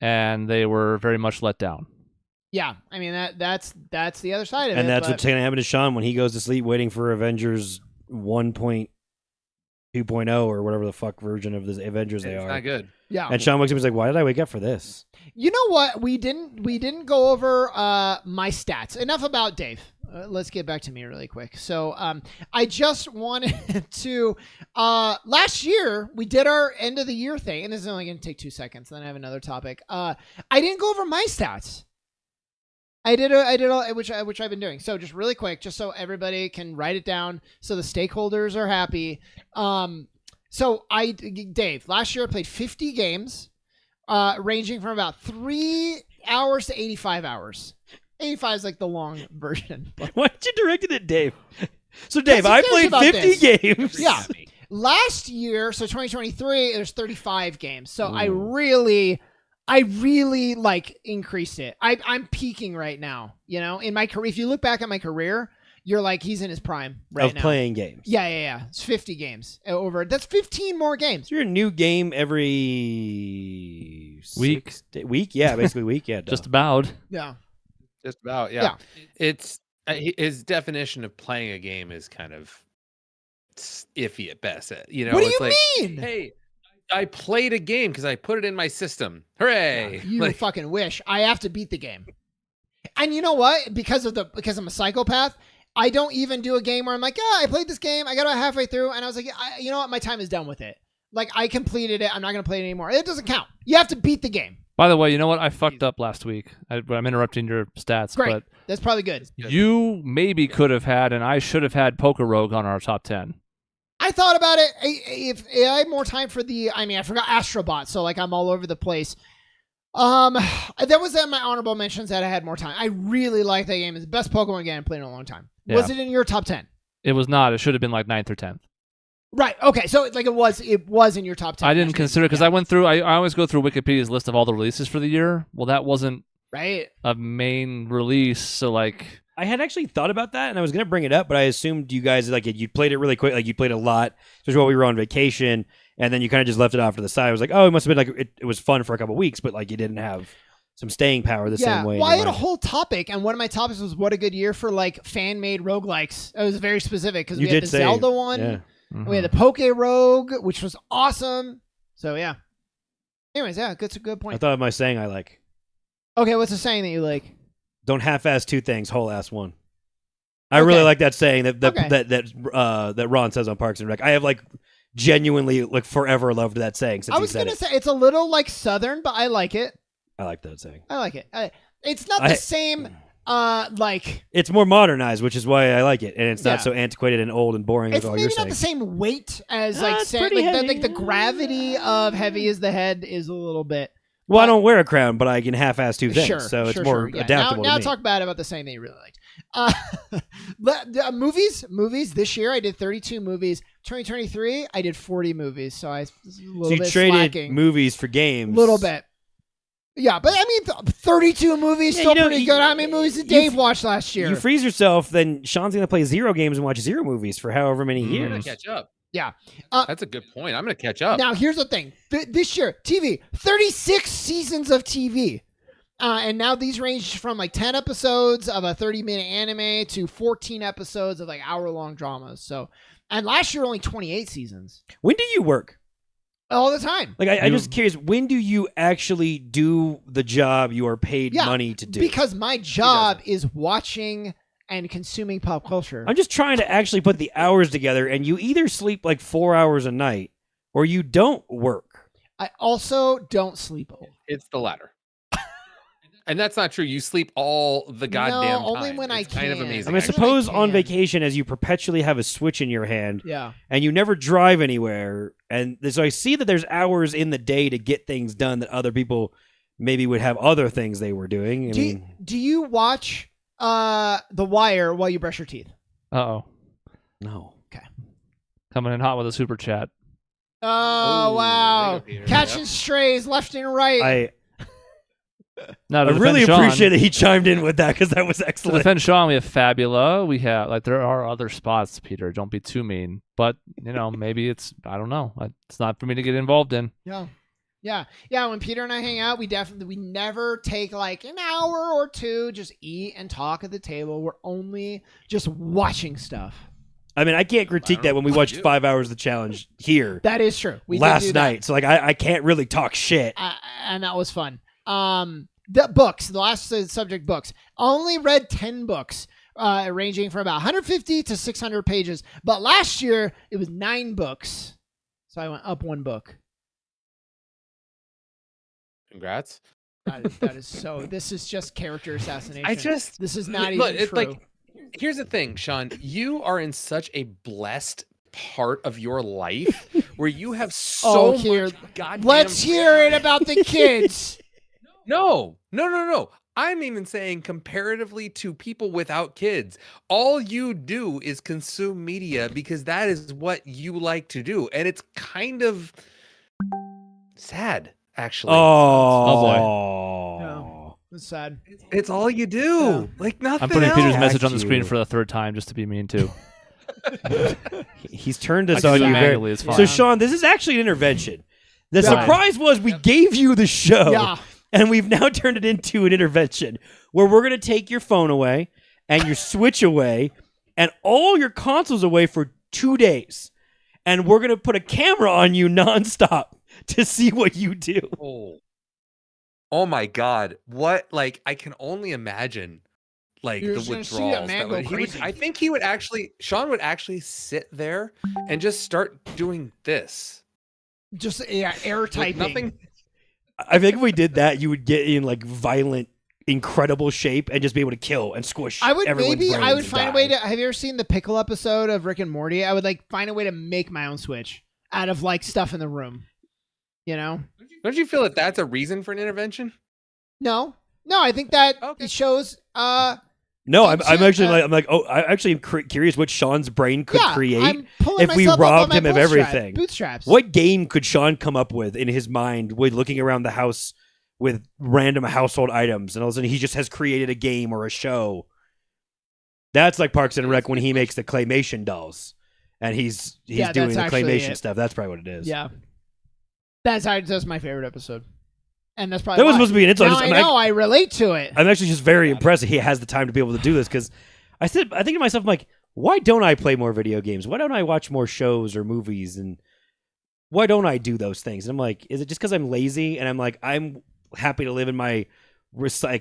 and they were very much let down. Yeah, I mean that's the other side of it. And that's what's going to happen to Shaun when he goes to sleep waiting for Avengers 1.2.0 or whatever the fuck version of the Avengers they are. It's not good. Yeah. And Shaun wakes up and is like, why did I wake up for this? You know what? We didn't go over my stats. Enough about Dave. Let's get back to me really quick. So I just wanted to last year we did our end of the year thing, and this is only going to take 2 seconds. Then I have another topic. I didn't go over my stats. I did all which I've been doing. So just really quick, just so everybody can write it down, so the stakeholders are happy. So Dave, last year I played 50 games, ranging from about 3 hours to 85 hours. 85 is like the long version. Why did you direct it at Dave? So Dave, I played 50 games. Yeah. Last year, so 2023, there's 35 games. So I really like increased it. I'm peaking right now, in my career. If you look back at my career, you're like, he's in his prime right now. Of playing games. Yeah. It's 50 games over. That's 15 more games. So you're a new game every week. Week? Yeah, basically week. Yeah. Just about. Yeah. Just about, yeah. It's his definition of playing a game is kind of iffy at best. What do you mean? Hey, I played a game because I put it in my system. Hooray! You fucking wish. I have to beat the game. And you know what? Because I'm a psychopath, I don't even do a game where I'm like, I played this game. I got about halfway through, and I was like, you know what? My time is done with it. Like, I completed it. I'm not going to play it anymore. It doesn't count. You have to beat the game. By the way, you know what? I fucked up last week. I'm interrupting your stats. Great. But that's probably good. You maybe could have had, and I should have had Poker Rogue on our top 10. I I thought about it. If I had more time for I forgot Astrobot, so like I'm all over the place. That was in my honorable mentions that I had more time. I really like that game. It's the best Pokemon game I've played in a long time. Yeah. Was it in your top 10? It was not. It should have been like 9th or 10th. Right. Okay. So like it was in your top 10. I didn't consider because I went through. I always go through Wikipedia's list of all the releases for the year. Well, that wasn't right a main release. So like, I had actually thought about that, and I was going to bring it up, but I assumed you guys like you played it really quick, like you played a lot, especially while we were on vacation, and then you kind of just left it off to the side. I was like, oh, it must have been like it was fun for a couple of weeks, but like you didn't have some staying power the same way. Well, I had a whole topic, and one of my topics was what a good year for like fan-made roguelikes. It was very specific because we had the Zelda one. Yeah. We had the Poke Rogue, which was awesome. So yeah. Anyways, yeah, that's a good point. I thought of my saying I like. Okay, what's the saying that you like? Don't half-ass two things, whole-ass one. I really like that saying that Ron says on Parks and Rec. I have like genuinely like forever loved that saying since I was he said gonna it. say it's a little like Southern, but I like it. I like that saying. I like it. It's not the same. Like it's more modernized, which is why I like it, and it's not so antiquated and old and boring as all you're saying. It's maybe not the same weight as like the gravity of Heavy is the Head is a little bit. Well, I don't wear a crown, but I can half-ass two things, so it's more Yeah. adaptable. Now to me. talk bad about the saying that you really liked. Movies. This year I did 32 movies. 2023 I did 40 movies. So I was a little bit traded slacking. movies for games. A little bit. Yeah, but I mean, 32 movies still pretty good. How many movies did Dave watch last year? You freeze yourself, then Sean's going to play 0 games and watch 0 movies for however many years. I'm going to catch up. Yeah. That's a good point. I'm going to catch up. Now, here's the thing. This year, TV, 36 seasons of TV. And now these range from like 10 episodes of a 30-minute anime to 14 episodes of like hour-long dramas. So, and last year, only 28 seasons. When do you work? All the time. Like, I'm just curious, when do you actually do the job you are paid money to do? Because my job is watching and consuming pop culture. I'm just trying to actually put the hours together, and you either sleep like 4 hours a night or you don't work. I also don't sleep. It's the latter. And that's not true. You sleep all the goddamn time. Only when I can. Kind of amazing. I mean, suppose on vacation, as you perpetually have a Switch in your hand, and you never drive anywhere, and so I see that there's hours in the day to get things done that other people maybe would have other things they were doing. Do you watch The Wire while you brush your teeth? Uh-oh. No. Okay. Coming in hot with a super chat. Oh, wow. Catching strays left and right. Now, I really appreciate that he chimed in with that because that was To excellent. defend Shaun, we have Fabula. We have there are other spots, Peter. Don't be too mean. But maybe I don't know. It's not for me to get involved in. Yeah. When Peter and I hang out, we never take like an hour or two, just eat and talk at the table. We're only just watching stuff. I mean, I can't critique that when we watched 5 hours of the challenge here. That is true. We last did do night. So like, I can't really talk shit. And that was fun. The books, the last subject, books. Only read 10 books, ranging from about 150 to 600 pages. But last year it was 9 books, so I went up 1 book. Congrats. That is so. This is just character assassination. This is not look, even true. Like, here's the thing, Shaun. You are in such a blessed part of your life where you have so much goddamn. Let's hear it about the kids. No. I'm even saying comparatively to people without kids, all you do is consume media because that is what you like to do. And it's kind of sad, actually. Oh boy. No, it's sad. It's all you do. Like nothing I'm putting else. Peter's message on the screen for the 3rd time just to be mean too. He's turned us on you very. So Shaun, this is actually an intervention. The surprise was we gave you the show. Yeah. And we've now turned it into an intervention where we're going to take your phone away and your Switch away and all your consoles away for 2 days. And we're going to put a camera on you nonstop to see what you do. Oh my God. What? Like, I can only imagine like You're the withdrawals. I think Shaun would actually sit there and just start doing this. Just air typing. Nothing. I think if we did that, you would get in like violent incredible shape and just be able to kill and squish. I would everyone's brains I would and find a die. way to. Have you ever seen the pickle episode of Rick and Morty? I would like find a way to make my own Switch out of like stuff in the room. You know? Don't you feel that that's a reason for an intervention? No, I think that it shows. No, I'm actually I'm actually curious what Sean's brain could create if we robbed him of everything. Bootstraps. What game could Shaun come up with in his mind with looking around the house with random household items, and all of a sudden he just has created a game or a show? That's like Parks and Rec when he makes the claymation dolls, and he's doing the claymation stuff. That's probably what it is. Yeah, that's my favorite episode. And that's probably that was supposed to be an insult. I relate to it. I'm actually just very impressed that he has the time to be able to do this, because I think to myself, I'm like, why don't I play more video games? Why don't I watch more shows or movies? And why don't I do those things? And I'm like, is it just because I'm lazy? And I'm like, I'm happy to live in my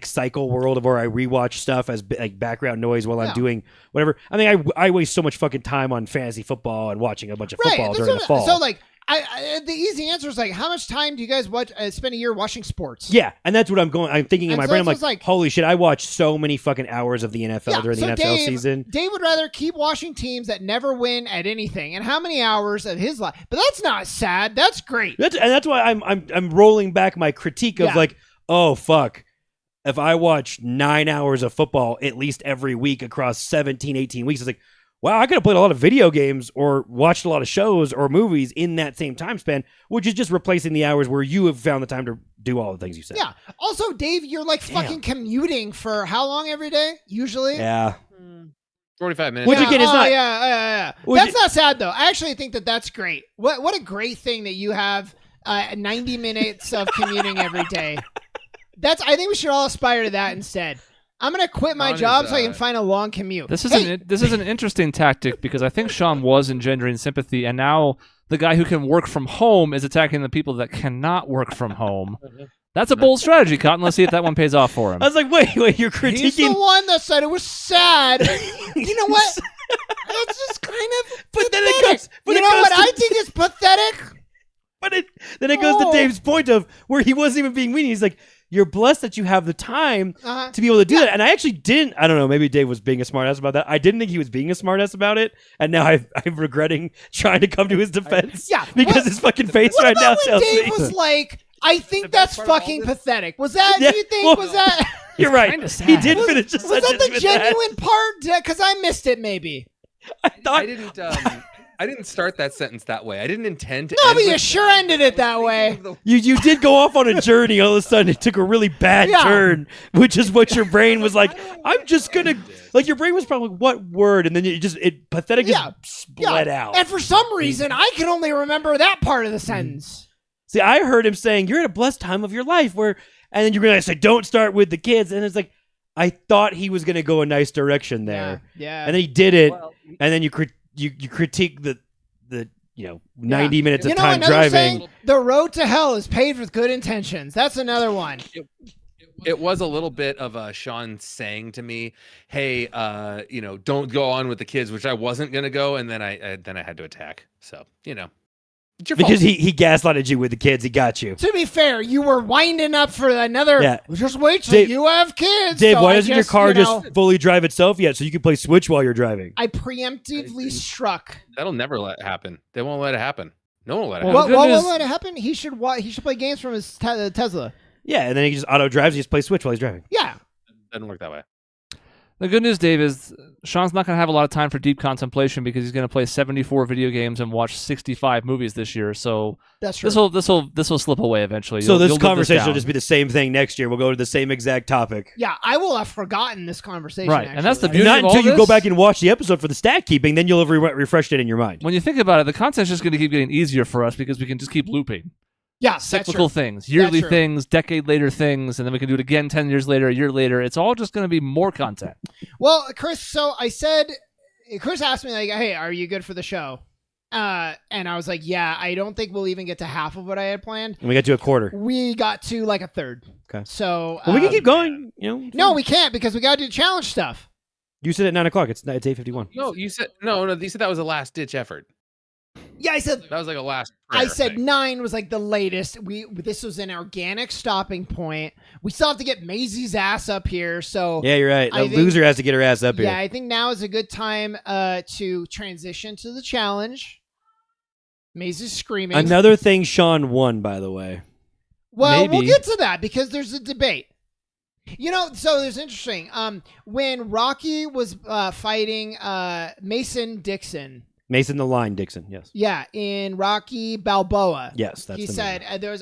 cycle world of where I rewatch stuff as like background noise while I'm doing whatever. I mean, I waste so much fucking time on fantasy football and watching a bunch of football during the fall. So like, the easy answer is like, how much time do you guys watch? Spend a year watching sports? Yeah, and that's what I'm thinking in my brain. I'm like, holy shit! I watch so many fucking hours of the NFL during the NFL season. Dave would rather keep watching teams that never win at anything. And how many hours of his life? But that's not sad. That's great. That's why I'm rolling back my critique of like, oh fuck, if I watch 9 hours of football at least every week across 17, 18 weeks, it's like, wow, I could have played a lot of video games or watched a lot of shows or movies in that same time span, which is just replacing the hours where you have found the time to do all the things you said. Yeah. Also, Dave, you're like fucking commuting for how long every day, usually? Yeah. 45 minutes. Which again is not... Yeah. That's not sad, though. I actually think that that's great. What a great thing that you have 90 minutes of commuting every day. I think we should all aspire to that instead. I'm going to quit my job so I can find a long commute. This is an interesting tactic, because I think Shaun was engendering sympathy, and now the guy who can work from home is attacking the people that cannot work from home. That's a bold strategy, Cotton. Let's see if that one pays off for him. I was like, wait, you're critiquing... He's the one that said it was sad. You know what? That's just kind of pathetic. I think is pathetic? But then it goes to Dave's point of where he wasn't even being mean. He's like, you're blessed that you have the time to be able to do that. And I actually didn't. I don't know. Maybe Dave was being a smartass about that. I didn't think he was being a smartass about it. And now I'm regretting trying to come to his defense. Because his fucking face right now tells me. Dave was like, I think that's fucking pathetic. Was that, do you think, was that? You're right. He did finish the sentence. Was that the genuine part? Because I missed it, maybe. I didn't start that sentence that way. I didn't intend to. No, but you sure ended it that way. You did go off on a journey. All of a sudden, it took a really bad turn, which is what your brain was like. I'm just gonna like. Your brain was probably what word, and then pathetic just split out. And for some reason, I can only remember that part of the sentence. See, I heard him saying, "You're at a blessed time of your life," and then you're gonna say, "Don't start with the kids," and it's like, I thought he was gonna go a nice direction there, and then he did it, and then you critique the 90 minutes of time driving. Saying, the road to hell is paved with good intentions. That's another one. It was a little bit of Shaun saying to me, "Hey, don't go on with the kids," which I wasn't gonna go, and then I had to attack. So it's your because fault. he gaslighted you with the kids. He got you. To be fair, you were winding up for another. Yeah. Just wait till you have kids. Dave, why doesn't your car just fully drive itself yet, so you can play Switch while you're driving? I preemptively struck. That'll never let it happen. They won't let it happen. No one will let it happen. happen. What won't let it happen? He should play games from his Tesla. Yeah, and then he just auto drives. He just plays Switch while he's driving. Yeah, it doesn't work that way. The good news, Dave, is Shaun's not going to have a lot of time for deep contemplation because he's going to play 74 video games and watch 65 movies this year. So that's true. This will slip away eventually. So this conversation will just be the same thing next year. We'll go to the same exact topic. Yeah, I will have forgotten this conversation. Right, actually. And that's the beauty not of all until you this. go back and watch the episode for the stat keeping. Then you'll have refreshed it in your mind. When you think about it, the content's just going to keep getting easier for us because we can just keep looping. Yeah, cyclical things, yearly things, decade later things, and then we can do it again 10 years later, a year later. It's all just going to be more content. Well, Chris, Chris asked me, like, hey, are you good for the show? And I was like, yeah, I don't think we'll even get to half of what I had planned. And we got to a quarter. We got to like a third. Okay. So we can keep going. No, we can't because we got to do challenge stuff. You said at 9 o'clock. It's 8:51. No, you said no. You said that was a last ditch effort. Yeah, I said That was like a last. I prayer said thing. 9 was like the latest. This was an organic stopping point. We still have to get Maisie's ass up here. So Yeah, you're right. I The think- loser has to get her ass up yeah, here. I think now is a good time to transition to the challenge. Maisie's screaming. Another thing Shaun won, by the way. Well, we'll Maybe. get to that because there's a debate. You know, so there's interesting. When Rocky was fighting Mason Dixon, Mason the Line Dixon, yes. yeah, in Rocky Balboa, Yes, that's he the said name. there was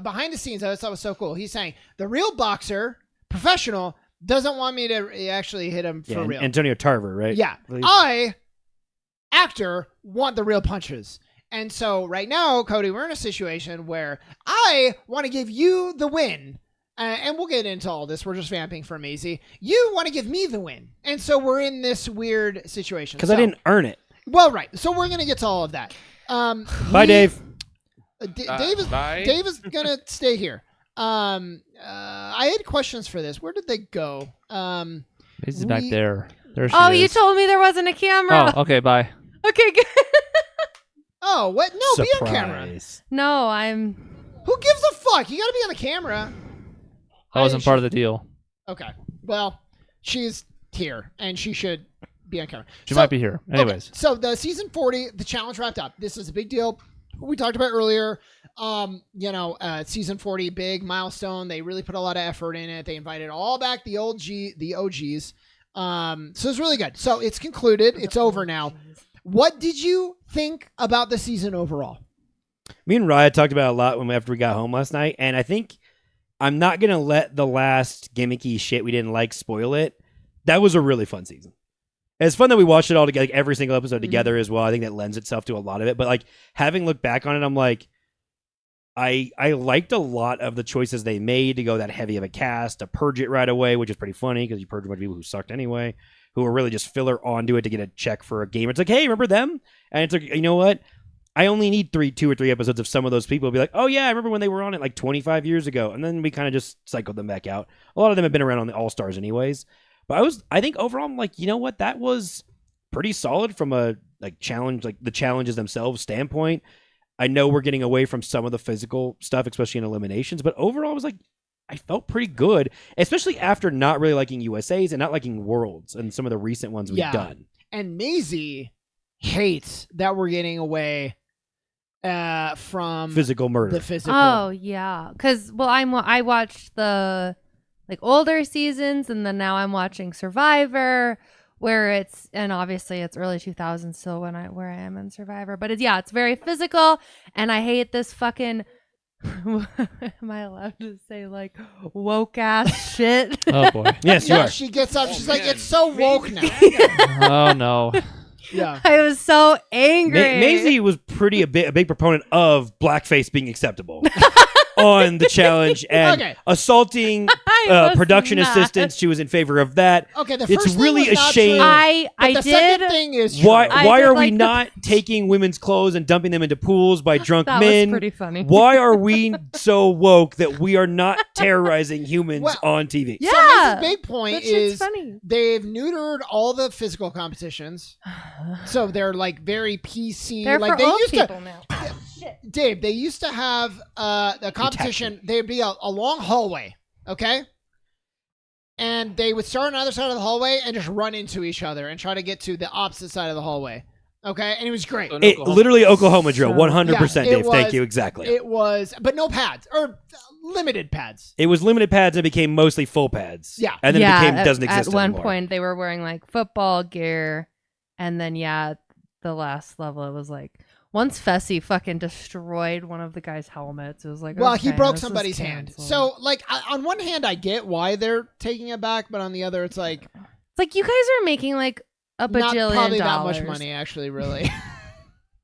behind the scenes. I thought was so cool. He's saying the real boxer, professional, doesn't want me to actually hit him for Yeah, real. Antonio Tarver, right? Yeah, Please. I, actor, want the real punches. And so right now, Cody, we're in a situation where I want to give you the win. And we'll get into all this. We're just vamping for Maisie. You want to give me the win. And so we're in this weird situation. Because I didn't earn it. Well, right. So we're going to get to all of that. Bye, Dave. Dave is Bye. going to stay here. I had questions for this. Where did they go? He's back there. There she Oh, is. you told me there wasn't a camera. Oh, okay, bye. Okay, good. Oh, what? No, be on camera. Surprise. No, I'm. Who gives a fuck? You got to be on the camera. That wasn't part of the deal. Okay. Well, she's here, and she should be on camera. She So- might be here. Anyways. Okay, so the season 40, the challenge wrapped up. This is a big deal. We talked about earlier. Season 40, big milestone. They really put a lot of effort in it. They invited all back the OGs. So it's really good. So it's concluded. It's over now. What did you think about the season overall? Me and Raya talked about it a lot after we got home last night, and I think I'm not going to let the last gimmicky shit we didn't like spoil it. That was a really fun season. It's fun that we watched it all together, like every single episode together as well. I think that lends itself to a lot of it. But like having looked back on it, I'm like, I liked a lot of the choices they made to go that heavy of a cast, to purge it right away, which is pretty funny because you purge a bunch of people who sucked anyway, who were really just filler onto it to get a check for a game. It's like, hey, remember them? And it's like, you know what? I only need 2 or 3 episodes of some of those people to be like, oh yeah, I remember when they were on it like 25 years ago. And then we kind of just cycled them back out. A lot of them have been around on the All-Stars anyways. But I think overall, I'm like, you know what? That was pretty solid from a like challenge, like the challenges themselves standpoint. I know we're getting away from some of the physical stuff, especially in eliminations, but overall, I was like, I felt pretty good, especially after not really liking USA's and not liking Worlds and some of the recent ones we've done. And Maisie hates that we're getting away from Physical murder. the physical. Oh yeah, because I watched the like older seasons, and then now I'm watching Survivor, where and obviously it's early 2000s still where I am in Survivor, but it's very physical, and I hate this fucking. Am I allowed to say like woke ass shit? Oh boy. Yes, you Yeah, are. she gets up. She's like, man. it's so woke now. Oh no. Yeah. I was so angry. Maisie was a big proponent of blackface being acceptable on the challenge and Okay. assaulting I was production not. assistants. She was in favor of that. Okay, the It's first really thing was a not shame. true, I but the second did. thing is true. Why I are did we like the- not taking women's clothes and dumping them into pools by drunk That men? was pretty funny. Why are we so woke that we are not terrorizing humans Well, on TV? Yeah. So Maisie's big point That shit's is funny. they've neutered all the physical competitions, so they're like very PC. They're like for they old used people to, now. Dave. They used to have the competition. There'd be a long hallway, okay, and they would start on either side of the hallway and just run into each other and try to get to the opposite side of the hallway. Okay, and it was great. So It literally Oklahoma drill, So- 100%, Yeah, it Dave. Thank was- you, exactly. It was, but no pads or limited pads. It was limited pads and it became mostly full pads. Yeah. And then yeah, it became doesn't exist at one anymore. point they were wearing like football gear, and then the last level it was like once Fessy fucking destroyed one of the guy's helmets. It was like, Well, he okay, broke this is somebody's hand. canceled. So, like, on one hand, I get why they're taking it back, but on the other, it's like it's like you guys are making like a not bajillion probably dollars. that much money, actually, really.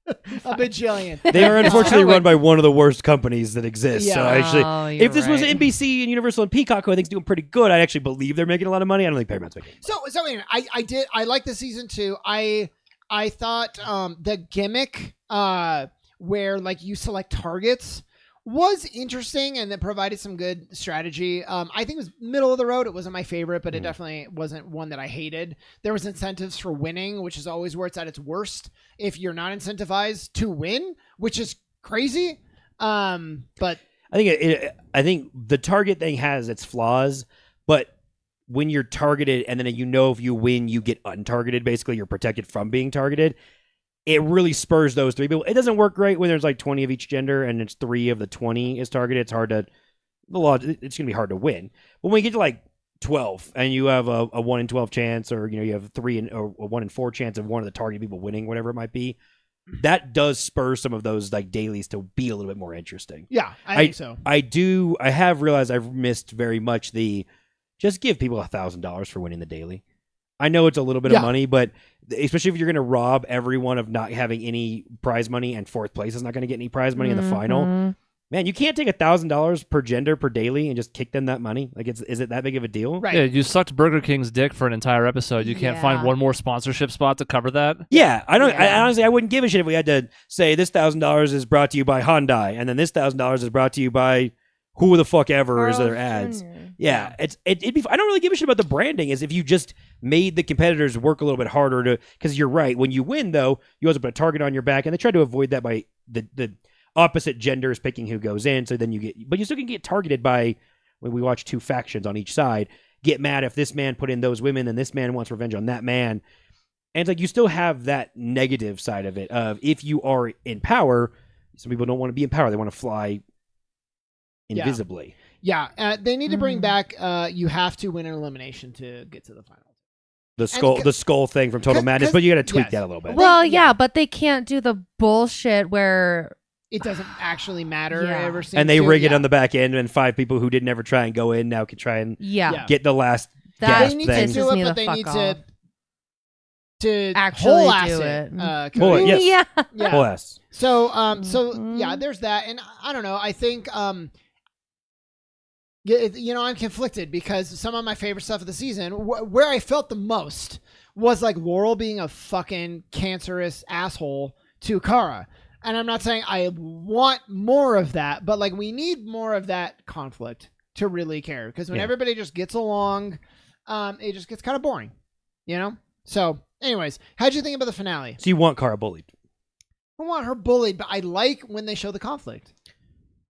A bajillion. They are unfortunately Like- run by one of the worst companies that exist. So Yeah. actually, Oh, you're if this was right. NBC and Universal and Peacock, who I think is doing pretty good, I actually believe they're making a lot of money. I don't think Paramount's making. So anyway, I like the season 2. I thought the gimmick where like you select targets was interesting and that provided some good strategy. I think it was middle of the road. It wasn't my favorite, but it definitely wasn't one that I hated. There was incentives for winning, which is always where it's at its worst if you're not incentivized to win, which is crazy. But I think the target thing has its flaws, but when you're targeted and then if you win, you get untargeted. Basically, you're protected from being targeted. It really spurs those three people. It doesn't work great when there's like 20 of each gender and it's 3 of the 20 is targeted. It's hard to it's going to be hard to win. But when you get to like 12 and you have a 1 in 12 chance, or you have or a 1 in 4 chance of one of the targeted people winning, whatever it might be, that does spur some of those like dailies to be a little bit more interesting. Yeah, I think so. I have realized I've missed very much the just give people $1,000 for winning the daily. I know it's a little bit of money, but especially if you're going to rob everyone of not having any prize money and fourth place is not going to get any prize money in the final. Man, you can't take $1,000 per gender per daily and just kick them that money. Like, is it that big of a deal? Right. Yeah, you sucked Burger King's dick for an entire episode. You can't find one more sponsorship spot to cover that. Yeah, I don't. Yeah. I honestly, I wouldn't give a shit if we had to say this $1,000 is brought to you by Hyundai, and then this $1,000 is brought to you by who the fuck ever is their ads. Yeah, it'd be. I don't really give a shit about the branding. Is if you just made the competitors work a little bit harder to, because you're right. When you win, though, you also put a target on your back, and they try to avoid that by the opposite genders picking who goes in. So then you get, but you still can get targeted by when we watch 2 factions on each side. Get mad if this man put in those women, and this man wants revenge on that man. And it's like you still have that negative side of it. Of if you are in power, some people don't want to be in power; they want to fly invisibly. Yeah, they need to bring back. You have to win an elimination to get to the final. The skull thing from Total Madness, but you got to tweak that a little bit. Well, yeah, but they can't do the bullshit where it doesn't actually matter. And they rig it on the back end, and 5 people who didn't ever try and go in now can try and get the last gasp They need thing. to do it, but they need to actually whole do it. Yes. Yeah. Whole ass. So yeah, there's that, and I don't know. I think I'm conflicted because some of my favorite stuff of the season, where I felt the most, was like Laurel being a fucking cancerous asshole to Kara. And I'm not saying I want more of that, but like we need more of that conflict to really care. Because when everybody just gets along, it just gets kind of boring, you know? So anyways, how'd you think about the finale? So you want Kara bullied? I want her bullied, but I like when they show the conflict.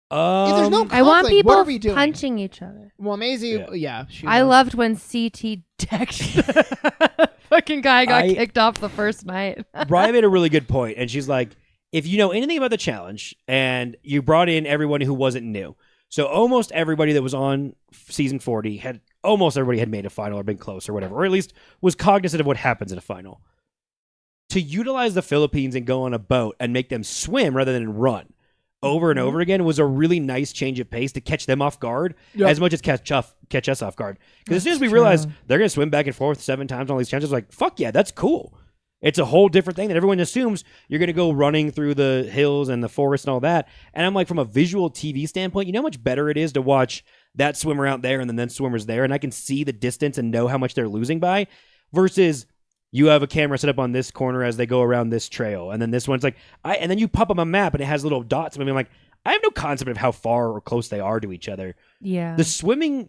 If Um, there's no conflict, I want people what are we doing? punching each other. Well, Maisie, I loved when CT decked fucking guy got kicked off the first night. Brian made a really good point, and she's like, if you know anything about the challenge, and you brought in everyone who wasn't new, so almost everybody that was on season 40 almost everybody had made a final or been close or whatever, or at least was cognizant of what happens in a final. To utilize the Philippines and go on a boat and make them swim rather than run over and over again was a really nice change of pace to catch them off guard as much as catch us off guard. Because as soon as we realize they're going to swim back and forth 7 times on all these challenges, like, fuck yeah, that's cool. It's a whole different thing that everyone assumes you're going to go running through the hills and the forest and all that. And I'm like, from a visual TV standpoint, you know how much better it is to watch that swimmer out there and then swimmer's there, and I can see the distance and know how much they're losing by, versus you have a camera set up on this corner as they go around this trail, and then this one's like, and then you pop up a map and it has little dots. I mean, I'm like, I have no concept of how far or close they are to each other. Yeah. The swimming,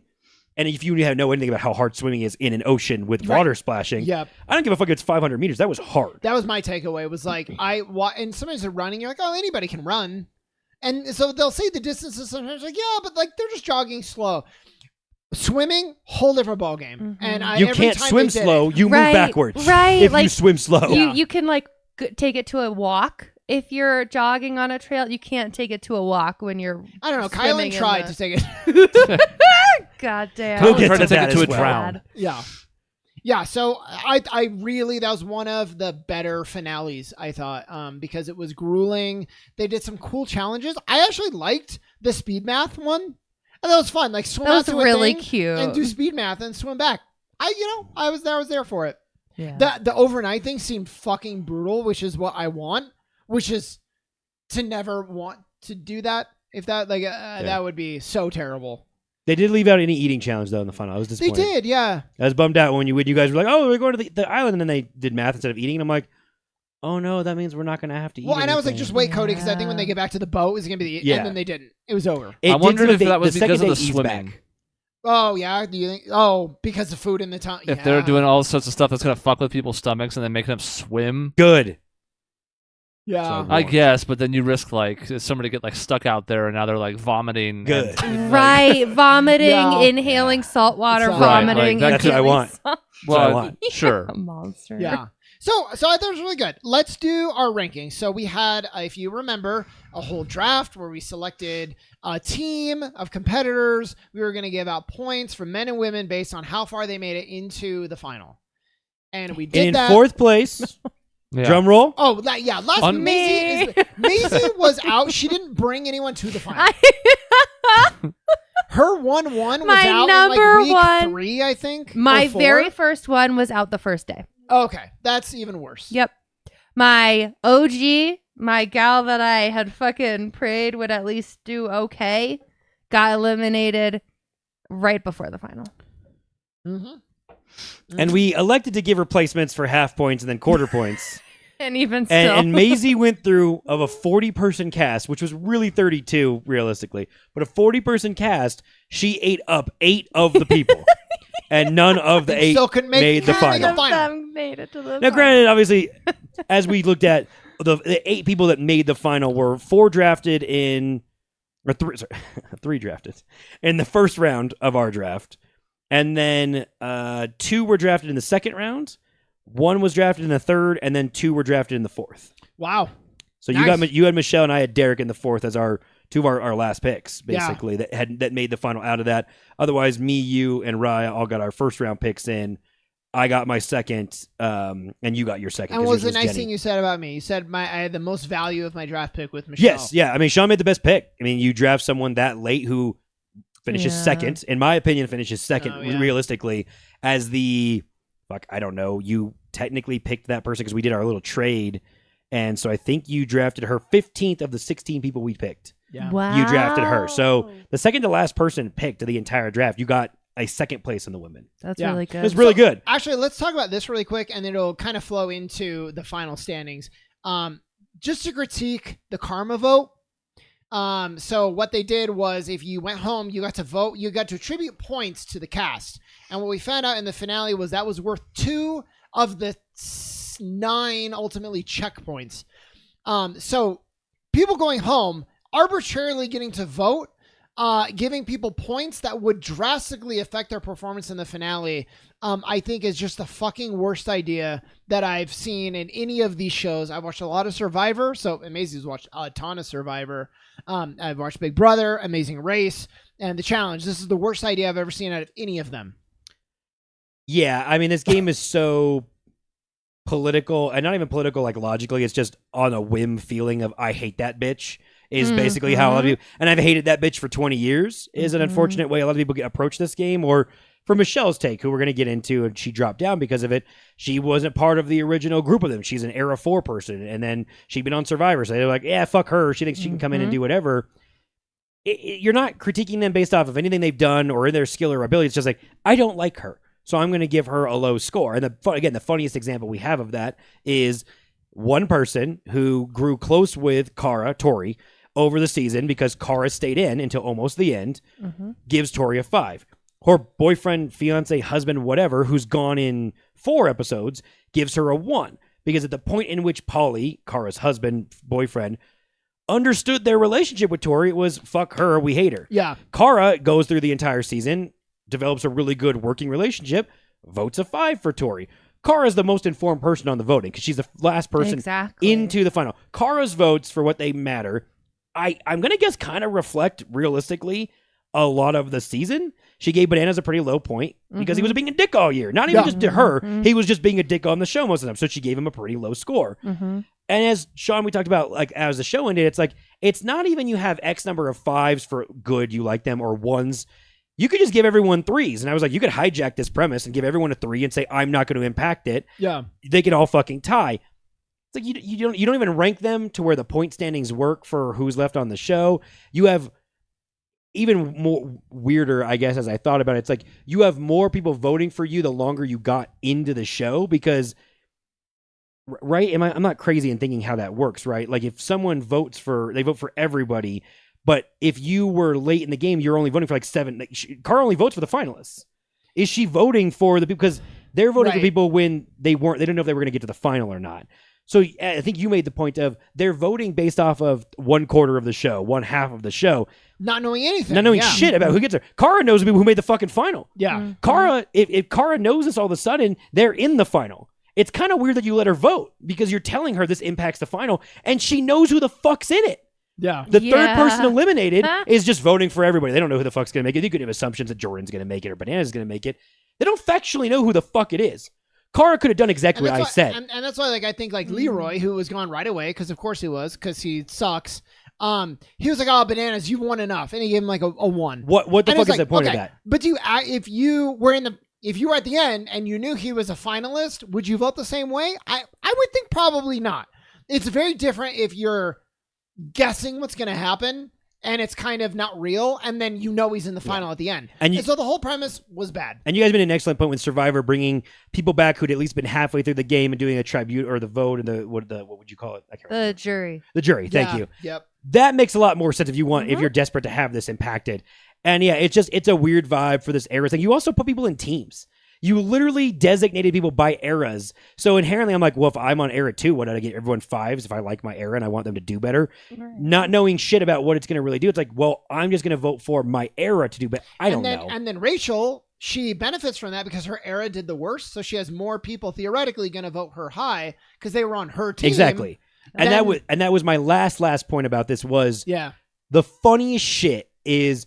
and if you know anything about how hard swimming is in an ocean with water splashing, I don't give a fuck if it's 500 meters. That was hard. That was my takeaway. Was like, and sometimes they're running, you're like, oh, anybody can run. And so they'll say the distances sometimes, like, yeah, but like they're just jogging slow. Swimming, whole different ball game. And you can't swim slow. You move backwards. Right. If like, you swim slow, you can like take it to a walk. If you're jogging on a trail, you can't take it to a walk when you're. I don't know. Kylan tried to take it. God damn. We'll get to that take it to as a well. drown. Yeah, so I really, that was one of the better finales, I thought, because it was grueling. They did some cool challenges. I actually liked the speed math one. And that was fun. Like swim out to a really thing cute. and do speed math and swim back. I was there for it. Yeah. The overnight thing seemed fucking brutal, which is what I want, which is to never want to do that. If that that would be so terrible. They did leave out any eating challenge though in the final. I was disappointed. They did, yeah. I was bummed out when you guys were like, "Oh, we're going to the island," and then they did math instead of eating. And I'm like, oh no, that means we're not going to have to eat Well, and I was like, anything. just wait, Cody, because I think when they get back to the boat, it's going to be the... Yeah. And then they didn't. It was over. It I did wondered feel if like that was second because of they the eased swimming. back. Oh, yeah? Do you think... Oh, because the food in the tongue. If they're doing all sorts of stuff that's gonna fuck with people's stomachs and then making them swim, Good. Yeah. So- I guess. But then you risk like somebody get like stuck out there and now they're like vomiting. Good. and, like- Right, vomiting, Yeah. inhaling salt water, Right, vomiting. like, that's what I inhaling want. salt- what I Well, want. sure. A monster. Yeah. So I thought it was really good. Let's do our rankings. So we had, if you remember, a whole draft where we selected a team of competitors. We were going to give out points for men and women based on how far they made it into the final. And we did And in that. fourth place, Yeah. drum roll. Oh, yeah. Last Me. Maisie was out. She didn't bring anyone to the final. Her 1-1 was My out in number like week one- 3, I think. My or 4. very first one was out the first day. Okay, that's even worse. Yep. My OG, my gal that I had fucking prayed would at least do okay, got eliminated right before the final. Mm-hmm. And we elected to give replacements for half points and then quarter points. And even still. And Maisie went through of a 40-person cast, which was really 32 realistically, but a 40-person cast, she ate up 8 of the people. And none of the 8 Still couldn't made the make final. the final. Them made it to the Now, final. granted, obviously, as we looked at the 8 people that made the final were 4 drafted in, or 3, sorry, 3 drafted in the first round of our draft, and then 2 were drafted in the second round, 1 was drafted in the third, and then 2 were drafted in the fourth. Wow. So Nice. you had Michelle and I had Derek in the fourth as our 2 of our last picks, Yeah. basically that made the final out of that. Otherwise, me, you, and Raya all got our first round picks in. I got my second, and you got your second. And 'cause what was yours the nice Jenny. thing you said about me? You said I had the most value of my draft pick with Michelle. Yes, yeah. I mean, Shaun made the best pick. I mean, you draft someone that late who finishes Yeah. second, in my opinion, finishes second Oh, yeah. realistically as the I don't know. You technically picked that person because we did our little trade, and so I think you drafted her 15th of the 16 people we picked. Yeah. Wow. You drafted her. So the second to last person picked of the entire draft, you got a second place in the women. That's Yeah. really It good. was really good. Actually, let's talk about this really quick, and then it'll kind of flow into the final standings. Just to critique the karma vote. So what they did was, if you went home, you got to vote. You got to attribute points to the cast, and what we found out in the finale was that was worth 2 of the 9 ultimately checkpoints. So people going home arbitrarily getting to vote, giving people points that would drastically affect their performance in the finale, I think is just the fucking worst idea that I've seen in any of these shows. I've watched a lot of Survivor, so Amazing's watched a ton of Survivor. I've watched Big Brother, Amazing Race, and The Challenge. This is the worst idea I've ever seen out of any of them. Yeah, I mean, this game is so political, and not even political like logically. It's just on a whim feeling of I hate that bitch is basically how a lot of people, and I've hated that bitch for 20 years is an unfortunate way a lot of people approach this game. Or for Michelle's take, who we're going to get into, and she dropped down because of it. She wasn't part of the original group of them. She's an Era 4 person, and then she'd been on Survivor, so they're like, yeah, fuck her. She thinks she can come in and do whatever. You're not critiquing them based off of anything they've done or in their skill or ability. It's just like, I don't like her, so I'm going to give her a low score. And the funniest example we have of that is one person who grew close with Tori over the season because Cara stayed in until almost the end, gives Tori a 5. Her boyfriend, fiance, husband, whatever, who's gone in 4 episodes, gives her a 1. Because at the point in which Paulie, Cara's husband, boyfriend, understood their relationship with Tori, it was, fuck her, we hate her. Yeah. Cara goes through the entire season, develops a really good working relationship, votes a 5 for Tori. Kara's the most informed person on the voting because she's the last person into the final. Kara's votes, for what they matter, I'm going to guess kind of reflect realistically a lot of the season. She gave Bananas a pretty low point because he was being a dick all year. Not even just to her. He was just being a dick on the show most of the time. So she gave him a pretty low score. And as Shaun, we talked about, like, as the show ended, it's like, it's not even you have X number of 5s for good, you like them, or 1s. You could just give everyone 3s. And I was like, you could hijack this premise and give everyone a 3 and say, I'm not going to impact it. Yeah. They can all fucking tie. It's like you don't even rank them to where the point standings work for who's left on the show. You have even more weirder, I guess, as I thought about it. It's like you have more people voting for you the longer you got into the show, because right? I'm not crazy in thinking how that works, right? Like if someone they vote for everybody, but if you were late in the game, you're only voting for like 7. Cara only votes for the finalists. Is she voting for the people? Because they're voting for people when they didn't know if they were going to get to the final or not. So I think you made the point of they're voting based off of 1/4 of the show, 1/2 of the show. Not knowing anything. Not knowing shit about who gets there. Cara knows the people who made the fucking final. Yeah. Mm-hmm. Cara, if Cara knows this all of a sudden, they're in the final. It's kind of weird that you let her vote because you're telling her this impacts the final and she knows who the fuck's in it. Yeah. The third person eliminated Huh? is just voting for everybody. They don't know who the fuck's going to make it. They could have assumptions that Jordan's going to make it or Banana's going to make it. They don't factually know who the fuck it is. Cara could have done exactly what I said. And that's why, like, I think, like, Leroy, who was gone right away, because of course he was, because he sucks, he was like, oh, Bananas, you won enough. And he gave him, like, a 1. What the fuck is the point of that? But if you were at the end and you knew he was a finalist, would you vote the same way? I would think probably not. It's very different if you're guessing what's going to happen and it's kind of not real, and then you know he's in the final at the end. And so the whole premise was bad. And you guys made an excellent point with Survivor bringing people back who'd at least been halfway through the game and doing a tribute or the vote and what would you call it? I can't remember. The jury. The jury. Thank you. Yep. That makes a lot more sense if you're desperate to have this impacted. And yeah, it's a weird vibe for this era thing. You also put people in teams. You literally designated people by eras. So inherently, I'm like, well, if I'm on era 2, what did I get everyone 5s if I like my era and I want them to do better? Right. Not knowing shit about what it's going to really do. It's like, well, I'm just going to vote for my era to do better. I don't know. And then Rachel, she benefits from that because her era did the worst. So she has more people theoretically going to vote her high because they were on her team. Exactly. And that was my last point about this was the funniest shit is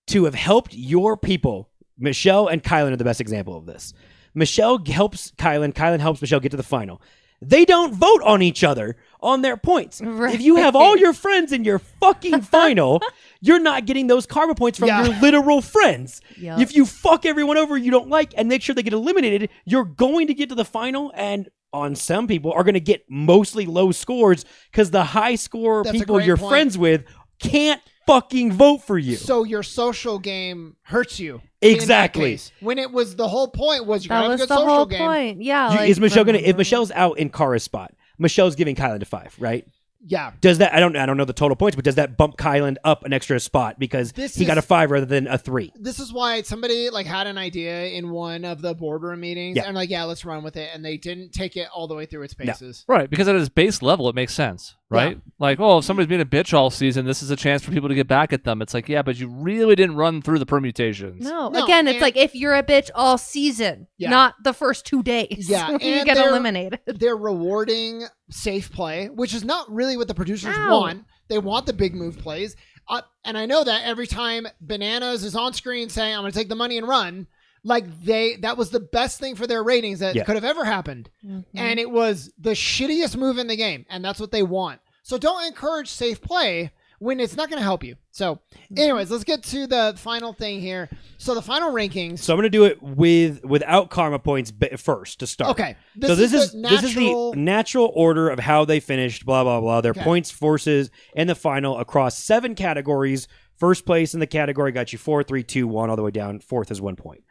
to have helped your people. Michelle and Kylan are the best example of this. Michelle helps Kylan. Kylan helps Michelle get to the final. They don't vote on each other on their points. Right. If you have all your friends in your fucking final, you're not getting those karma points from your literal friends. Yep. If you fuck everyone over you don't like and make sure they get eliminated, you're going to get to the final and on some people are going to get mostly low scores because the high score people you're friends with can't fucking vote for you. So your social game hurts you. Exactly. When it was the whole point was you're gonna have a good social social game. Point. Yeah. Is Michelle if Michelle's out in Cara's spot, Michelle's giving Kylan to 5, right? Yeah. Does that I don't know the total points, but does that bump Kylan up an extra spot because he got a 5 rather than a 3? This is why somebody like had an idea in one of the boardroom meetings and like, let's run with it, and they didn't take it all the way through its paces. No. Right, because at its base level it makes sense, right? Yeah. Like, if somebody's being a bitch all season, this is a chance for people to get back at them. It's like, but you really didn't run through the permutations. No again, it's like if you're a bitch all season, not the first 2 days. Yeah, and you get eliminated. They're rewarding safe play, which is not really what the producers want. They want the big move plays. And I know that every time Bananas is on screen saying, I'm going to take the money and run, like that was the best thing for their ratings that could have ever happened. Mm-hmm. And it was the shittiest move in the game. And that's what they want. So don't encourage safe play when it's not going to help you. So anyways, let's get to the final thing here. So the final rankings. So I'm going to do it without karma points first to start. Okay. This is the natural order of how they finished, blah, blah, blah. Their points, forces, and the final across 7 categories. First place in the category got you 4, 3, 2, 1, all the way down. Fourth is 1 point.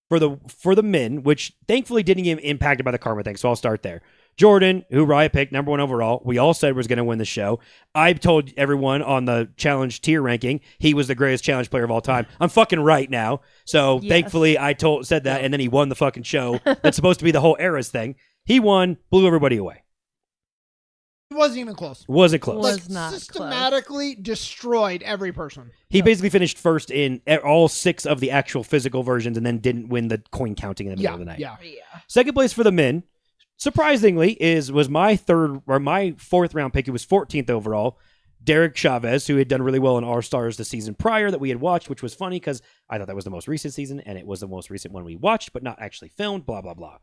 For the men, which thankfully didn't get impacted by the karma thing, so I'll start there. Jordan, who Raya picked, number 1 overall. We all said was going to win the show. I told everyone on the challenge tier ranking he was the greatest challenge player of all time. I'm fucking right now. So thankfully I said that, and then he won the fucking show. That's supposed to be the whole era's thing. He won, blew everybody away. It wasn't even close. Wasn't close. Was not systematically destroyed every person. He basically finished first in all 6 of the actual physical versions and then didn't win the coin counting in the middle of the night. Yeah. Second place for the men, surprisingly, was my 4th round pick. It was 14th overall. Derek Chavez, who had done really well in All Stars the season prior that we had watched, which was funny because I thought that was the most recent season and it was the most recent one we watched, but not actually filmed, blah, blah, blah.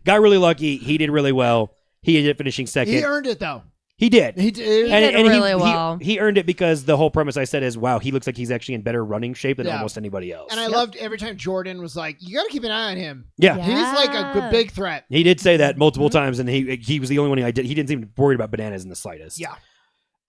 Got really lucky. He did really well. He ended up finishing second. He earned it, though. He did. He did really well. He earned it because the whole premise I said is, wow, he looks like he's actually in better running shape than almost anybody else. And I loved every time Jordan was like, you got to keep an eye on him. Yeah. He's like a good, big threat. He did say that multiple times, and he was the only one he didn't seem worried about Bananas in the slightest. Yeah.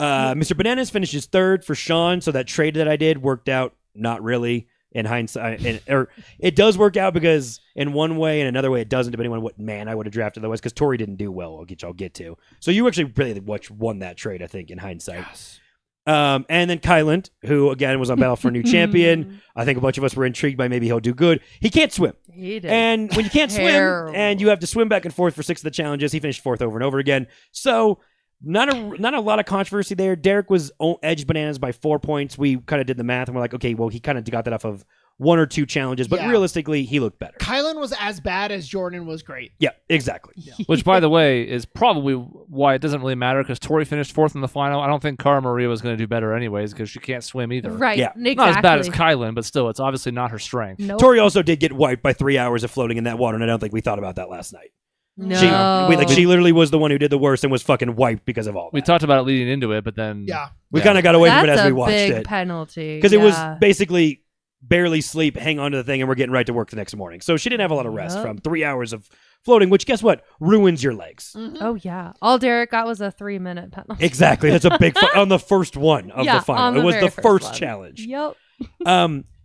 Mr. Bananas finishes 3rd for Shaun, so that trade that I did worked out not really. in hindsight, or it does work out because in one way and another way it doesn't, depending on what man I would have drafted otherwise. Because Tori didn't do well. I'll get to. So you actually really won that trade, I think, in hindsight. Yes. And then Kyland, who again was on Battle for a New Champion. I think a bunch of us were intrigued by maybe he'll do good. He can't swim. He did. And when you can't swim and you have to swim back and forth for 6 of the challenges, he finished 4th over and over again. So not a lot of controversy there. Derek was edged bananas by 4 points. We kind of did the math and we're like, okay, well, he kind of got that off of 1 or 2 challenges, but realistically, he looked better. Kylan was as bad as Jordan was great. Yeah, exactly. Yeah. Which, by the way, is probably why it doesn't really matter because Tori finished 4th in the final. I don't think Cara Maria was going to do better anyways because she can't swim either. Right. Yeah. Exactly. Not as bad as Kylan, but still, it's obviously not her strength. Nope. Tori also did get wiped by 3 hours of floating in that water, and I don't think we thought about that last night. No. She literally was the one who did the worst and was fucking wiped because of all that. We talked about it leading into it, but then We kind of got away from it as we watched That's a it. big penalty. Because it was basically barely sleep, hang on to the thing, and we're getting right to work the next morning. So she didn't have a lot of rest from 3 hours of floating, which guess what? Ruins your legs. Mm-hmm. Oh, yeah. All Derek got was a 3-minute penalty. Exactly. That's a big on the first one of the final. It was the first one. challenge. Yep.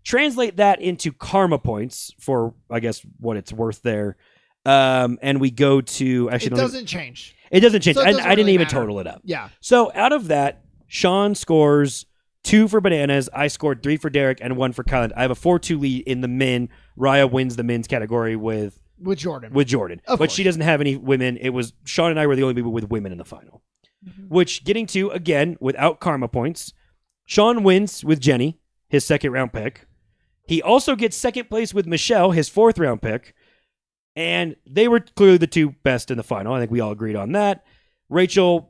Translate that into karma points for, I guess, what it's worth there. And we go to actually it doesn't change. It doesn't change. So it doesn't I didn't really even matter. total it up. Yeah. So out of that, Shaun scores 2 for bananas. I scored 3 for Derek and 1 for Kylan. I have a 4-2 lead in the men. Raya wins the men's category with Jordan. But course. she doesn't have any women. It was Shaun and I were the only people with women in the final. Which getting to again without karma points, Shaun wins with Jenny, his 2nd round pick. He also gets 2nd place with Michelle, his 4th round pick. And they were clearly the 2 best in the final. I think we all agreed on that. Rachel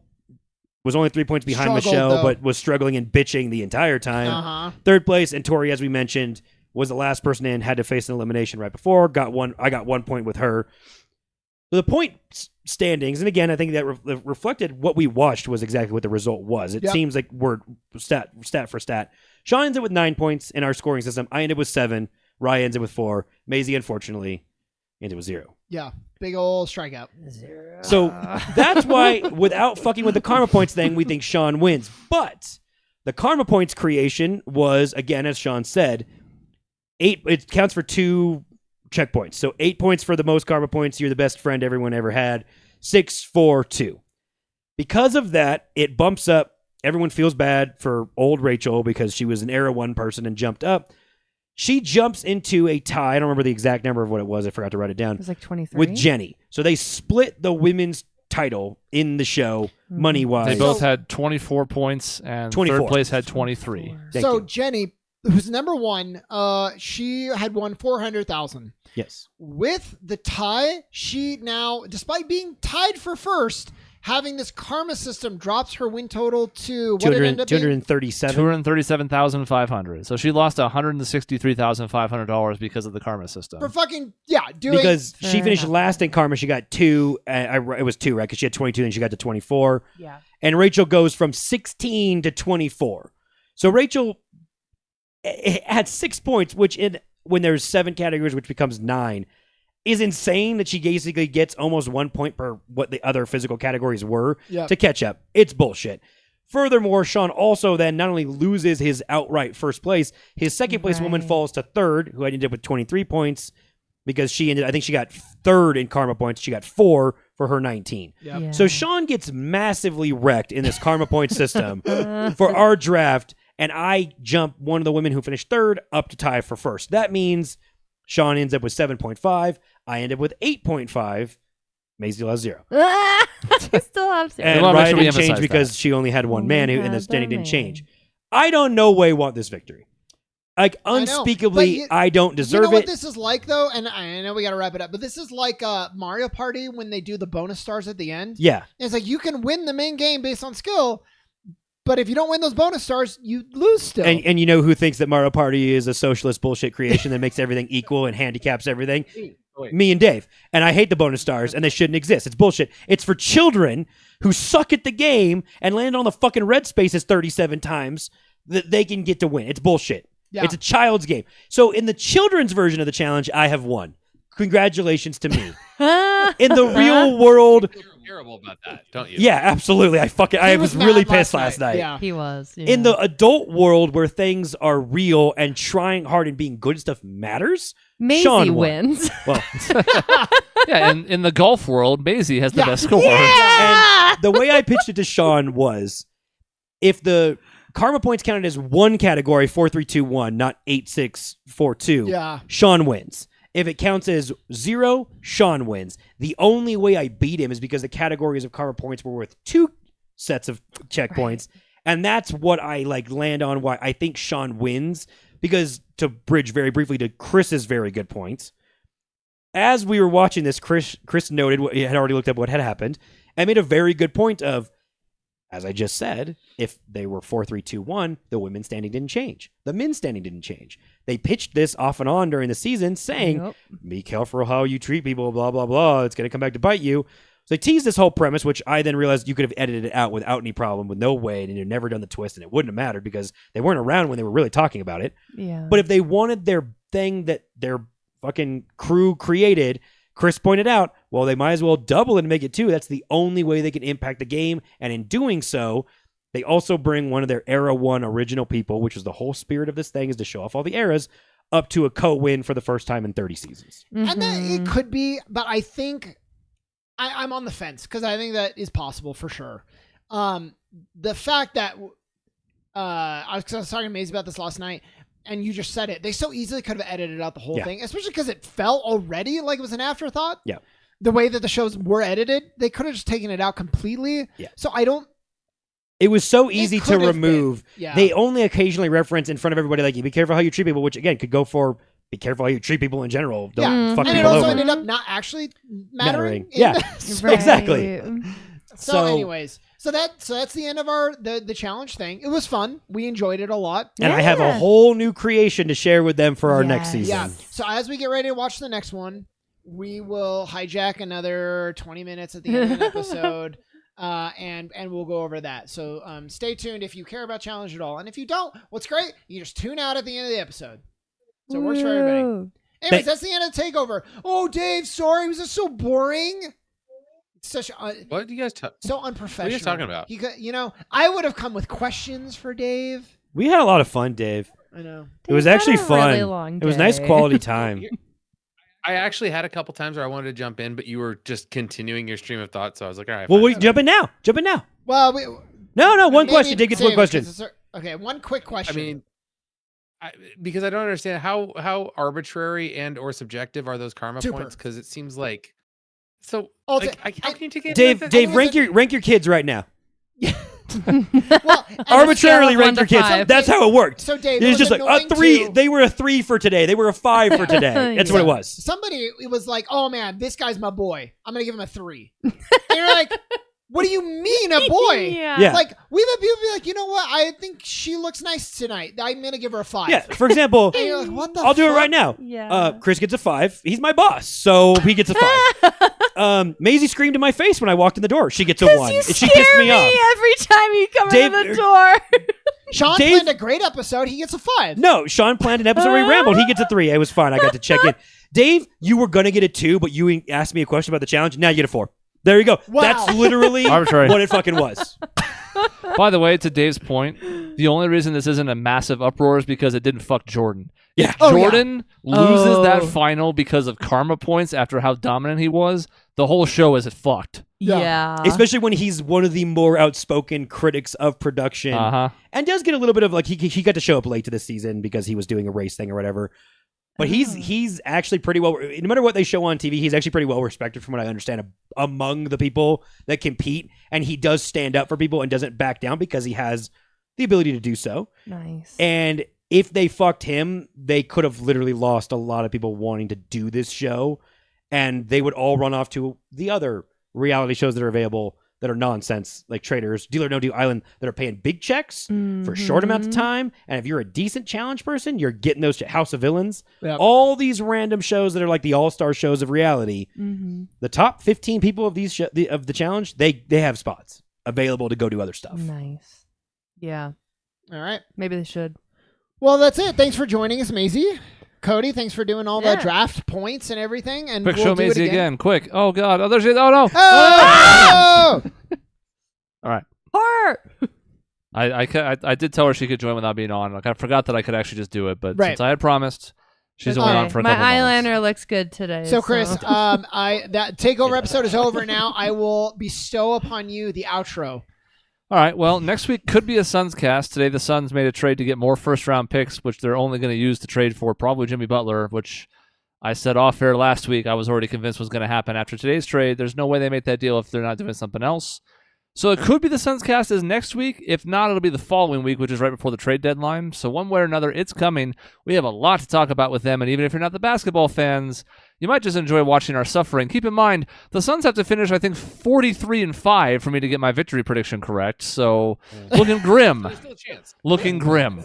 was only 3 points behind Struggled, Michelle, though. but was struggling and bitching the entire time. Uh-huh. 3rd place, and Tori, as we mentioned, was the last person in, had to face an elimination right before. I got 1 point with her. So the point standings, and again, I think that reflected what we watched was exactly what the result was. It seems like we're stat for stat. Shaun ends up with 9 points in our scoring system. I ended with 7. Raya ends up with 4. Maisie, unfortunately, ended with 0. Yeah. Big old strikeout. So that's why, without fucking with the karma points thing, we think Shaun wins. But the karma points creation was, again, as Shaun said, 8. It counts for 2 checkpoints. So 8 points for the most karma points. You're the best friend everyone ever had. 6, 4, 2. Because of that, it bumps up. Everyone feels bad for old Rachel because she was an Era 1 person and jumped up. She jumps into a tie. I don't remember the exact number of what it was. I forgot to write it down. It was like 23. With Jenny. So they split the women's title in the show, money-wise. They both had 24 points, and 24. 3rd place had 23. Thank So you. Jenny, who's number 1, she had won 400,000. Yes. With the tie, she now, despite being tied for first, having this karma system drops her win total to what did it end up being? 237. 237,500. So she lost $163,500 because of the karma system. For fucking doing Because she Fair finished enough. last in karma. She got 2. It was 2, right? Because she had 22 and she got to 24. Yeah. And Rachel goes from 16 to 24. So Rachel had 6 points, which when there's 7 categories, which becomes 9, is insane that she basically gets almost 1 point per what the other physical categories were to catch up. It's bullshit. Furthermore, Shaun also then not only loses his outright first place, his 2nd place woman falls to 3rd, who ended up with 23 points because I think she got 3rd in karma points. She got 4 for her 19. Yep. Yeah. So Shaun gets massively wrecked in this karma point system for our draft, and I jump one of the women who finished 3rd up to tie for 1st. That means Shaun ends up with 7.5. I end up with 8.5. Maisie has 0. You still have 0. And We wanna make Raya sure we didn't change emphasize because that. she only had one man, Only and the had standing the didn't man. change. I don't no way want this victory. Like, I know, unspeakably, but I don't You deserve know what it. this is like, though? And I know we got to wrap it up, but this is like Mario Party when they do the bonus stars at the end. Yeah. It's like you can win the main game based on skill, but if you don't win those bonus stars, you lose still. And you know who thinks that Mario Party is a socialist bullshit creation that makes everything equal and handicaps everything? Me and Dave. And I hate the bonus stars, and they shouldn't exist. It's bullshit. It's for children who suck at the game and land on the fucking red spaces 37 times that they can get to win. It's bullshit. Yeah. It's a child's game. So in the children's version of the challenge, I have won. Congratulations to me. In the real world, terrible about that, don't you? Yeah, absolutely. I He was mad really pissed last night. Yeah. He was. Yeah. In the adult world where things are real and trying hard and being good stuff matters, Maisie Shaun won. wins. Well, Yeah, and in the golf world, Maisie has the Yeah. best score. and the way I pitched it to Shaun was, if the karma points counted as one category, 4, 3, 2, 1, not 8, 6, 4, 2, Yeah. Shaun wins. If it counts as 0, Shaun wins. The only way I beat him is because the categories of karma points were worth 2 sets of checkpoints. And that's what I land on why I think Shaun wins. Because to bridge very briefly to Chris's very good points, as we were watching this, Chris noted he had already looked up what had happened and made a very good point of, as I just said, if they were 4, 3, 2, 1, the women's standing didn't change. The men's standing didn't change. They pitched this off and on during the season saying, be careful how you treat people, blah, blah, blah. It's going to come back to bite you. So they teased this whole premise, which I then realized you could have edited it out without any problem, with no way, and you'd never done the twist, and it wouldn't have mattered because they weren't around when they were really talking about it. Yeah. But if they wanted their thing that their fucking crew created, Chris pointed out, well, they might as well double it and make it 2. That's the only way they can impact the game. And in doing so, they also bring one of their Era 1 original people, which is the whole spirit of this thing, is to show off all the eras, up to a co-win for the first time in 30 seasons. And then it could be, but I think I'm on the fence because I think that is possible for sure. The fact that I was talking to Maisie about this last night, and you just said it. They so easily could have edited out the whole thing, especially because it felt already like it was an afterthought. Yeah. The way that the shows were edited, they could have just taken it out completely. Yeah. So I don't. It was so easy to could have remove. been. Yeah. They only occasionally reference in front of everybody, like, you be careful how you treat people, which again could go for be careful how you treat people in general. Don't fuck And it people also over. ended up not actually mattering. Yeah. Right. Exactly. So anyways, so that's the end of our the challenge thing. It was fun. We enjoyed it a lot. And I have a Yeah. whole new creation to share with them for our next Yes. season. Yeah. So as we get ready to watch the next one, we will hijack another 20 minutes at the end of an episode, and we'll go over that. So stay tuned if you care about challenge at all, and if you don't, what's great, you just tune out at the end of the episode. So it works for everybody. Woo. Anyways, that's the end of the takeover. Oh, Dave, sorry, was this so boring? Such What do you guys talk? so unprofessional. What are you talking about? He could, I would have come with questions for Dave. We had a lot of fun, Dave. I know. It was Dave had actually a fun. really long It was nice day. quality time. I actually had a couple times where I wanted to jump in, but you were just continuing your stream of thought, so I was like, all right. Well, fine. we jump in now. Jump in now. Well, No, one maybe question. Dave gets one Dave, question. 'cause okay, one quick question. I mean, because I don't understand how arbitrary and or subjective are those karma Super. points? Because it seems like so. Oh, How can you take it? Dave, think rank it's your kids right now. well, and Arbitrarily scale of rank 1 your to kids. 5. That's how it worked. So Dave, It was just like annoying a 3. too. They were a 3 for today. They were a 5 for today. That's what it was. Somebody it was like, "Oh man, this guy's my boy. I'm gonna give him a 3." And you're like, "What do you mean a boy?" Yeah. Yeah. Like we've had people be like, "You know what? I think she looks nice tonight. I'm gonna give her a 5." Yeah. For example, And you're like, "What the?" I'll do it fuck? right now. Yeah. Chris gets a 5. He's my boss, so he gets a 5. Maisie screamed in my face when I walked in the door. She gets a 1. You And she scare pissed me off. every time you come Dave- in the door. Sean Dave- planned a great episode. He gets a 5. No, Shaun planned an episode where he rambled. He gets a 3. It was fine. I got to check in. Dave, you were going to get a 2, but you asked me a question about the challenge. Now you get a 4. There you go. Wow. That's literally Arbitrary. what it fucking was. By the way, to Dave's point, the only reason this isn't a massive uproar is because it didn't fuck Jordan. Yeah. If Oh, yeah. Jordan loses that Oh. final because of karma points after how dominant he was, the whole show is fucked. Yeah. Yeah. Especially when he's one of the more outspoken critics of production. Uh-huh. And does get a little bit of like, he got to show up late to this season because he was doing a race thing or whatever. But he's actually pretty well, no matter what they show on TV, he's actually pretty well respected from what I understand among the people that compete. And he does stand up for people and doesn't back down because he has the ability to do so. Nice. And if they fucked him, they could have literally lost a lot of people wanting to do this show. And they would all run off to the other reality shows that are available that are nonsense, like Traders, Deal or No Deal Island, that are paying big checks for short amounts of time. And if you're a decent challenge person, you're getting those House of Villains. Yep. All these random shows that are like the all-star shows of reality. Mm-hmm. The top 15 people of these of the challenge, they have spots available to go do other stuff. Nice. Yeah. All right. Maybe they should. Well, that's it. Thanks for joining us, Maisie. Cody, thanks for doing all the draft points and everything. And Quick, we'll show do it Maisie again. Quick. Oh, God. Oh, there's... Oh, no. Oh! All right. Horror. I did tell her she could join without being on. Like I forgot that I could actually just do it, but Right. since I had promised, she's only on for a couple My moments. eyeliner looks good today. So, Chris, that Takeover episode is over now. I will bestow upon you the outro. All right. Well, next week could be a Suns cast. Today, the Suns made a trade to get more first-round picks, which they're only going to use to trade for probably Jimmy Butler, which I said off air last week I was already convinced was going to happen after today's trade. There's no way they make that deal if they're not doing something else. So it could be the Suns cast is next week. If not, it'll be the following week, which is right before the trade deadline. So one way or another, it's coming. We have a lot to talk about with them, and even if you're not the basketball fans, you might just enjoy watching our suffering. Keep in mind, the Suns have to finish, I think, 43-5 for me to get my victory prediction correct. So looking grim. There's still a chance. Looking grim.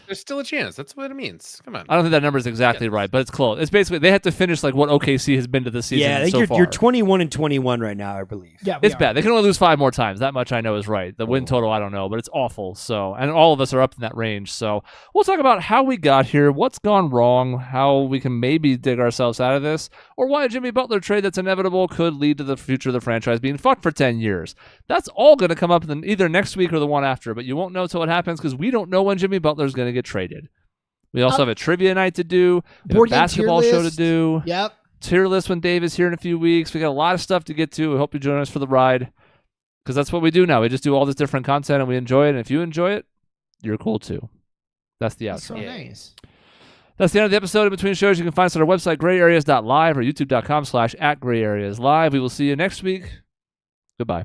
There's still a chance. That's what it means. Come on. I don't think that number is exactly right, but it's close. It's basically they have to finish like what OKC has been to the season. Yeah, I think so far. you're 21-21 right now, I believe. Yeah, It's bad. They can only lose 5 more times. That much I know is right. The win total, I don't know, but it's awful. So, and all of us are up in that range. So we'll talk about how we got here, what's gone wrong, how we can maybe dig ourselves out of this, or why a Jimmy Butler trade that's inevitable could lead to the future of the franchise being fucked for 10 years. That's all going to come up in either next week or the one after, but you won't know till it happens because we don't know when Jimmy Butler is going to get traded. We also have a trivia night to do, we have a board game basketball tier show to list. do. Yep. Tier list when Dave is here in a few weeks. We got a lot of stuff to get to. We hope you join us for the ride because that's what we do now. We just do all this different content and we enjoy it. And if you enjoy it, you're cool too. That's the outro. So nice. That's the end of the episode. In between shows, you can find us on our website, grayareas.live or youtube.com/@grayareaslive. We will see you next week. Goodbye.